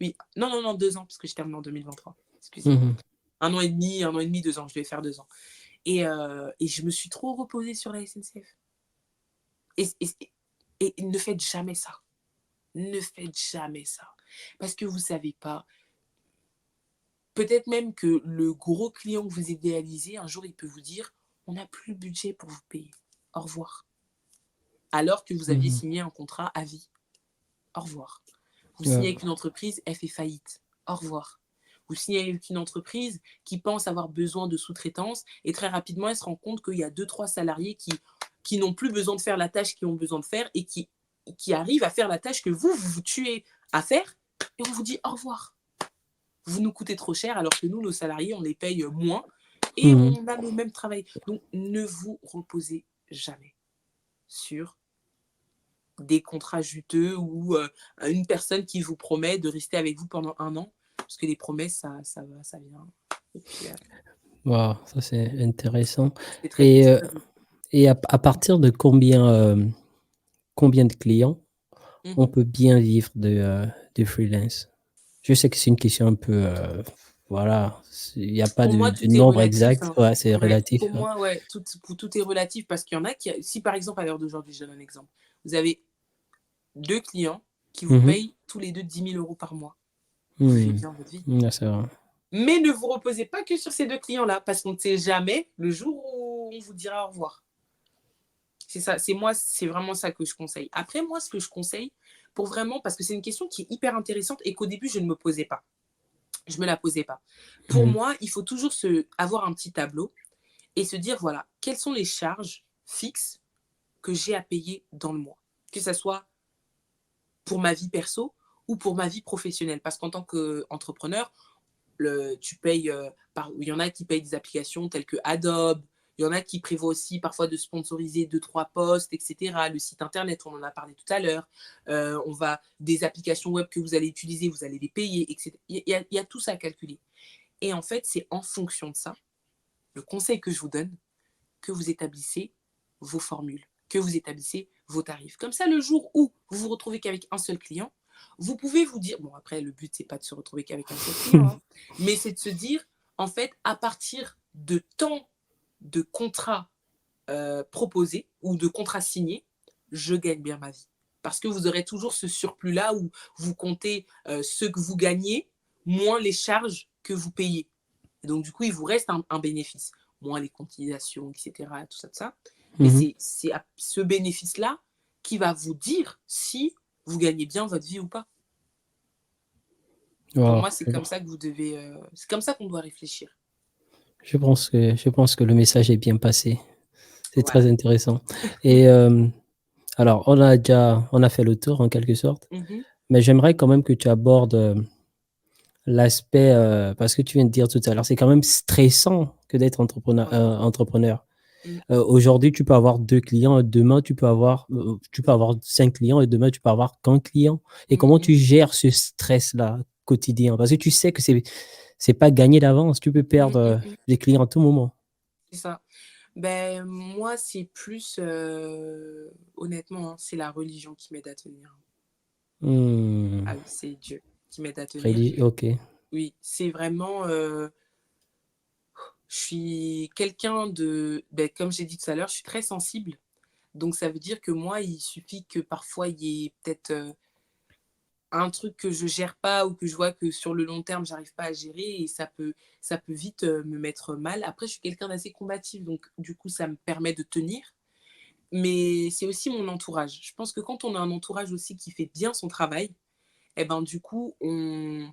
S1: Oui, non, non, non, 2 ans, parce que j'ai terminé en 2023. Excusez-moi.
S2: Mmh.
S1: Un an et demi, 2 ans, je devais faire 2 ans. Et je me suis trop reposée sur la SNCF. Et, et, et ne faites jamais ça. Ne faites jamais ça. Parce que vous ne savez pas, peut-être même que le gros client que vous idéalisez, un jour, il peut vous dire, on n'a plus le budget pour vous payer. Au revoir. Alors que vous aviez
S2: Mmh.
S1: signé un contrat à vie. Au revoir. Vous signez
S2: Ouais.
S1: avec une entreprise, elle fait faillite. Au revoir. Vous signez avec une entreprise qui pense avoir besoin de sous-traitance et très rapidement, elle se rend compte qu'il y a 2, 3 salariés qui n'ont plus besoin de faire la tâche qu'ils ont besoin de faire et qui arrivent à faire la tâche que vous tuez à faire et on vous dit au revoir. Vous nous coûtez trop cher alors que nous, nos salariés, on les paye moins et
S2: Mmh.
S1: on a le même travail. Donc, ne vous reposez jamais sur des contrats juteux ou une personne qui vous promet de rester avec vous pendant un an. Parce que les promesses, ça va, ça vient. Et puis,
S2: Waouh, ça c'est intéressant.
S1: c'est très vite.
S2: Et
S1: C'est
S2: heu
S1: très vite.
S2: et à partir de combien de clients on
S1: Mhm.
S2: peut bien vivre de freelance? Je sais que c'est une question un peu, voilà, il y a pas
S1: Pour moi,
S2: de
S1: tout est
S2: nombre
S1: relatif,
S2: exact.
S1: hein.
S2: Ouais, c'est
S1: Ouais.
S2: relatif,
S1: Pour
S2: hein.
S1: moi, ouais, tout est relatif parce qu'il y en a qui, si par exemple, à l'heure d'aujourd'hui, je donne un exemple, vous avez 2 clients qui vous
S2: Mmh.
S1: payent tous les deux 10 000 € par mois. Vous vivez
S2: Mmh.
S1: bien votre vie.
S2: Ouais, c'est vrai.
S1: Mais ne vous reposez pas que sur ces 2 clients-là, parce qu'on ne sait jamais le jour où on vous dira au revoir. C'est ça, c'est moi, c'est vraiment ça que je conseille. Après, moi, ce que je conseille, pour vraiment, parce que c'est une question qui est hyper intéressante et qu'au début, je ne me posais pas. Je ne me la posais pas. Pour
S2: Mmh.
S1: moi, il faut toujours avoir un petit tableau et se dire, voilà, quelles sont les charges fixes que j'ai à payer dans le mois. Que ce soit pour ma vie perso ou pour ma vie professionnelle. Parce qu'en tant qu'entrepreneur, tu payes il y en a qui payent des applications telles que Adobe, il y en a qui prévoient aussi parfois de sponsoriser 2, 3 posts, etc. Le site internet, on en a parlé tout à l'heure. Des applications web que vous allez utiliser, vous allez les payer, etc. Il y a tout ça à calculer. Et en fait, c'est en fonction de ça, le conseil que je vous donne, que vous établissez vos formules, que vous établissez vos tarifs. Comme ça, le jour où vous vous retrouvez qu'avec un seul client, vous pouvez vous dire, bon après le but c'est pas de se retrouver qu'avec un seul client, hein, mais c'est de se dire, en fait, à partir de tant de contrats proposés ou de contrats signés, je gagne bien ma vie. Parce que vous aurez toujours ce surplus-là où vous comptez ce que vous gagnez, moins les charges que vous payez. Et donc, du coup, il vous reste un bénéfice, moins les cotisations, etc., tout ça, tout ça. Mais
S2: Mmh.
S1: c'est ce bénéfice-là qui va vous dire si vous gagnez bien votre vie ou pas. Pour
S2: Waouh,
S1: moi, c'est comme ça que vous devez, c'est comme ça qu'on doit réfléchir.
S2: je pense que le message est bien passé. C'est
S1: Voilà.
S2: très intéressant. Et Alors, on a fait le tour en quelque sorte,
S1: Mhm,
S2: mais j'aimerais quand même que tu abordes l'aspect, parce que tu viens de dire tout à l'heure, c'est quand même stressant que d'être
S1: vraiment.
S2: entrepreneur.
S1: Mm,
S2: Aujourd'hui, tu peux avoir 2 clients, et demain tu peux avoir 5 clients et demain tu peux avoir qu'un client. Et
S1: mm,
S2: comment
S1: mm,
S2: tu gères ce stress-là quotidien? Parce que tu sais que c'est pas gagné d'avance, tu peux
S1: mm,
S2: perdre,
S1: mm, mm.
S2: les clients à tout moment.
S1: C'est ça. Ben, moi, c'est plus, honnêtement, hein, c'est la religion qui m'aide à tenir.
S2: Mmh.
S1: Ah oui, c'est Dieu qui m'aide à tenir.
S2: OK.
S1: Oui, c'est vraiment, je suis quelqu'un de, ben, comme j'ai dit tout à l'heure, je suis très sensible. Donc ça veut dire que moi, il suffit que parfois il y ait peut-être un truc que je gère pas ou que je vois que sur le long terme, j'arrive pas à gérer et ça peut vite me mettre mal. Après, je suis quelqu'un d'assez combatif, donc du coup, ça me permet de tenir. Mais c'est aussi mon entourage. Je pense que quand on a un entourage aussi qui fait bien son travail, eh ben, du coup, on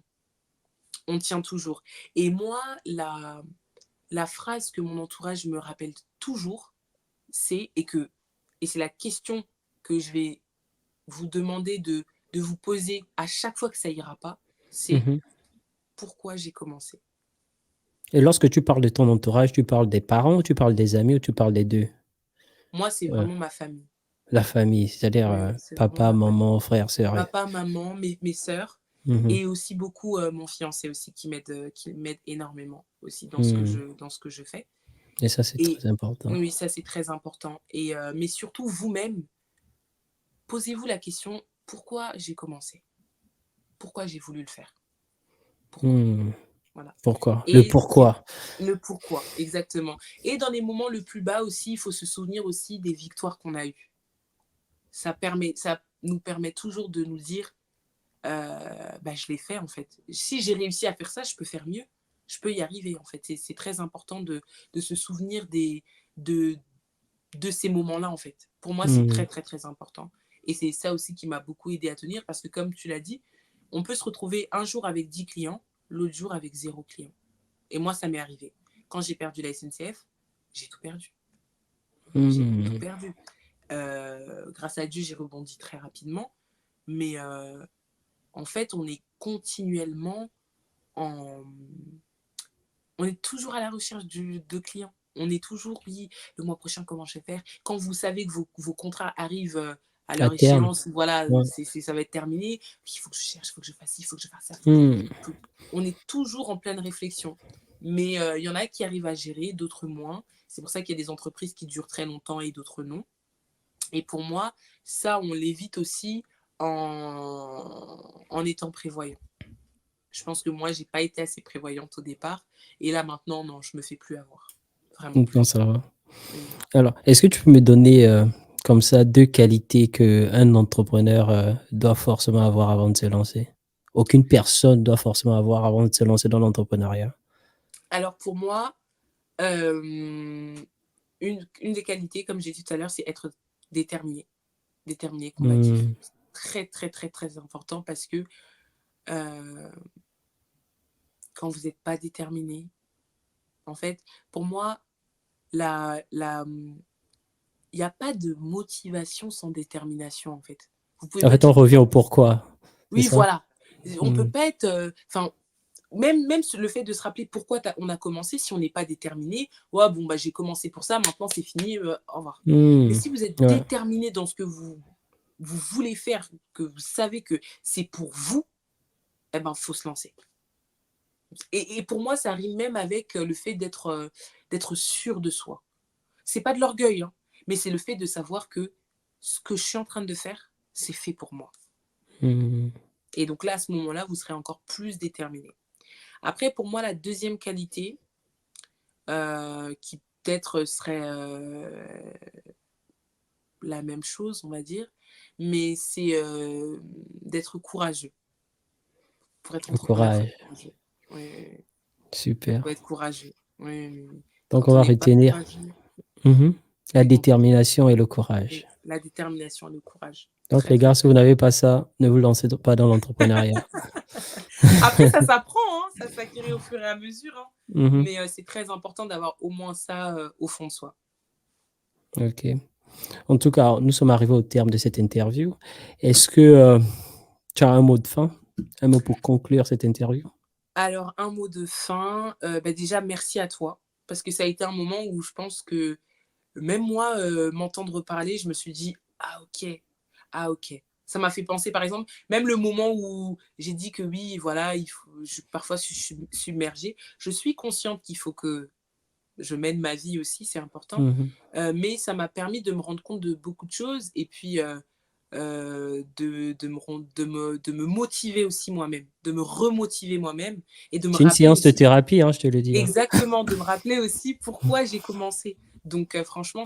S1: tient toujours. Et moi, la phrase que mon entourage me rappelle toujours, c'est, et c'est la question que je vais vous demander de vous poser à chaque fois que ça ira pas, c'est
S2: Mmh.
S1: pourquoi j'ai commencé.
S2: Et lorsque tu parles de ton entourage, tu parles des parents ou tu parles des amis ou tu parles des 2?
S1: Moi, c'est
S2: Ouais,
S1: vraiment ma famille.
S2: la famille, c'est-à-dire,
S1: Oui, c'est vraiment
S2: papa,
S1: ma famille.
S2: maman, frères, sœurs et
S1: Papa, maman, mes sœurs,
S2: mmh
S1: et aussi beaucoup mon fiancé aussi qui m'aide énormément aussi
S2: mmh.
S1: dans ce que je fais.
S2: Et ça, c'est
S1: Et
S2: très important.
S1: oui, ça c'est très important. Et mais surtout vous-même, posez-vous la question pourquoi j'ai commencé, pourquoi j'ai voulu le faire, pourquoi.
S2: Mmh.
S1: Voilà.
S2: Pourquoi? Le
S1: Et c'est
S2: pourquoi.
S1: le pourquoi, exactement. Et dans les moments le plus bas aussi, il faut se souvenir aussi des victoires qu'on a eues. Ça nous permet toujours de nous dire bah, je l'ai fait en fait. Si j'ai réussi à faire ça, je peux faire mieux. Je peux y arriver en fait. Et c'est très important de se souvenir de, de ces moments-là en fait. Pour moi, c'est
S2: Mmh.
S1: très très très important. Et c'est ça aussi qui m'a beaucoup aidé à tenir parce que comme tu l'as dit, on peut se retrouver un jour avec 10 clients, l'autre jour avec 0 client. Et moi, ça m'est arrivé. Quand j'ai perdu la SNCF, j'ai tout perdu. J'ai tout
S2: Mmh.
S1: perdu. Grâce à Dieu, j'ai rebondi très rapidement. Mais en fait, on est continuellement en... On est toujours à la recherche de clients. On est toujours, oui, le mois prochain, comment je vais faire. Quand vous savez que vos contrats arrivent à
S2: À
S1: leur
S2: terme.
S1: échéance, voilà,
S2: Ouais.
S1: ça va être terminé. Il faut que je cherche, il faut que je fasse ci, il faut que je fasse ça.
S2: Mmh.
S1: On est toujours en pleine réflexion. Mais il y en a qui arrivent à gérer, d'autres moins. C'est pour ça qu'il y a des entreprises qui durent très longtemps et d'autres non. Et pour moi, ça, on l'évite aussi en étant prévoyant. Je pense que moi, j'ai pas été assez prévoyante au départ. Et là, maintenant, non, je me fais plus avoir. Vraiment
S2: Maintenant,
S1: plus.
S2: ça va.
S1: Oui.
S2: Alors, est-ce que tu peux me donner, comme ça 2 qualités qu'un entrepreneur, doit forcément avoir avant de se lancer? Aucune personne doit forcément avoir avant de se lancer dans l'entrepreneuriat.
S1: Alors, pour moi, euh, une des qualités, comme j'ai dit tout à l'heure, c'est être déterminé. Déterminé, combatif.
S2: Mmh.
S1: Très, très, très, très important parce que euh, quand vous n'êtes pas déterminé, en fait, pour moi, il n'y a pas de motivation sans détermination, en fait. Vous pouvez
S2: En
S1: pas
S2: fait, on
S1: dire
S2: revient au pourquoi, c'est
S1: oui,
S2: ça?
S1: voilà. On peut
S2: Mmh.
S1: pas être. Enfin, même le fait de se rappeler pourquoi on a commencé, si on n'est pas déterminé, ouais, bon, bah, j'ai commencé pour ça, maintenant c'est fini, au revoir. Mais
S2: Mmh.
S1: si vous êtes
S2: Ouais.
S1: déterminé dans ce que vous voulez faire, que vous savez que c'est pour vous, eh ben, faut se lancer. Et pour moi, ça rime même avec le fait d'être sûr de soi. C'est pas de l'orgueil, hein, mais c'est le fait de savoir que ce que je suis en train de faire, c'est fait pour moi.
S2: Mmh.
S1: Et donc là, à ce moment-là, vous serez encore plus déterminé. Après, pour moi, la deuxième qualité, qui peut-être serait la même chose, on va dire, mais c'est d'être courageux. Pour être
S2: Le
S1: entrepreneur, il faut être
S2: courage,
S1: courageux. Oui, oui, oui.
S2: super.
S1: Faut être courageux. Oui, oui, oui.
S2: Donc on
S1: Quand on
S2: va
S1: n'est pas
S2: retenir
S1: courageux,
S2: mmh la
S1: oui, quand
S2: détermination et le courage.
S1: la détermination, le courage.
S2: Donc
S1: Très,
S2: les
S1: très,
S2: gars, si
S1: très
S2: vous n'avez
S1: important.
S2: pas ça, ne vous lancez pas dans l'entrepreneuriat.
S1: Après, ça s'apprend, hein, ça s'acquiert au fur et à mesure, hein,
S2: Mmh.
S1: mais c'est très important d'avoir au moins ça au fond de soi.
S2: OK. En tout cas, nous sommes arrivés au terme de cette interview. Est-ce que tu as un mot de fin, un mot pour conclure cette interview?
S1: Alors, un mot de fin, bah, déjà merci à toi, parce que ça a été un moment où je pense que même moi, m'entendre parler, je me suis dit: «Ah OK, ah OK». Ça m'a fait penser, par exemple, même le moment où j'ai dit que oui, voilà, il faut parfois je suis submergée. Je suis consciente qu'il faut que je mène ma vie aussi, c'est important.
S2: Mmh.
S1: Mais ça m'a permis de me rendre compte de beaucoup de choses et puis, de me motiver aussi moi-même, de me remotiver moi-même et de me
S2: C'est une
S1: rappeler
S2: séance de
S1: aussi
S2: thérapie, hein, je te le dis, hein.
S1: exactement, de me rappeler aussi pourquoi j'ai commencé. Donc, franchement,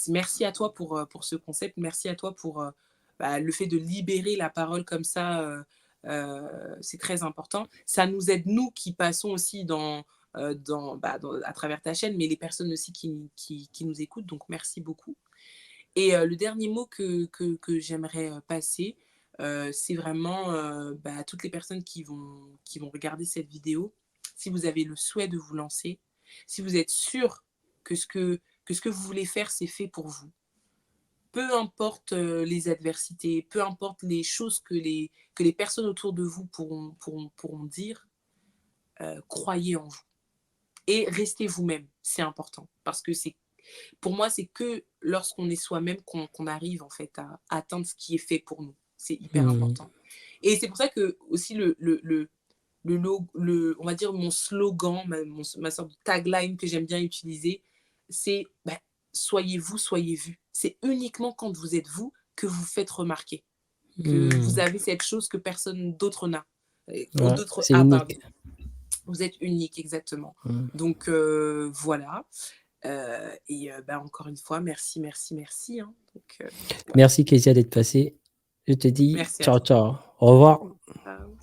S1: merci à toi pour ce concept. Merci à toi pour, bah, le fait de libérer la parole comme ça, c'est très important. Ça nous aide, nous qui passons aussi à travers ta chaîne, mais les personnes aussi qui nous écoutent, donc merci beaucoup. Et le dernier mot que j'aimerais, passer, c'est vraiment, bah, à toutes les personnes qui vont regarder cette vidéo. Si vous avez le souhait de vous lancer, si vous êtes sûr que ce que vous voulez faire, c'est fait pour vous. Peu importe, les adversités, peu importe les choses que les personnes autour de vous pourront dire, croyez en vous et restez vous-même, c'est important parce que c'est pour moi, c'est que lorsqu'on est soi-même qu'on arrive en fait à atteindre ce qui est fait pour nous. C'est hyper
S2: Mmh.
S1: important. Et c'est pour ça que aussi on va dire mon slogan, ma sorte de tagline que j'aime bien utiliser, c'est bah, soyez vous, soyez vu. C'est uniquement quand vous êtes vous que vous faites remarquer, que vous
S2: Mmh.
S1: avez cette chose que personne d'autre n'a.
S2: Ouais,
S1: D'autre
S2: c'est
S1: a,
S2: unique.
S1: pardon. Vous êtes unique, exactement.
S2: Mmh.
S1: Donc voilà. Et bah, encore une fois, merci, merci, merci, hein. Donc voilà.
S2: Merci Kezia d'être passée. Je te dis
S1: Merci à
S2: ciao,
S1: toi.
S2: ciao. Au revoir.
S1: Ciao.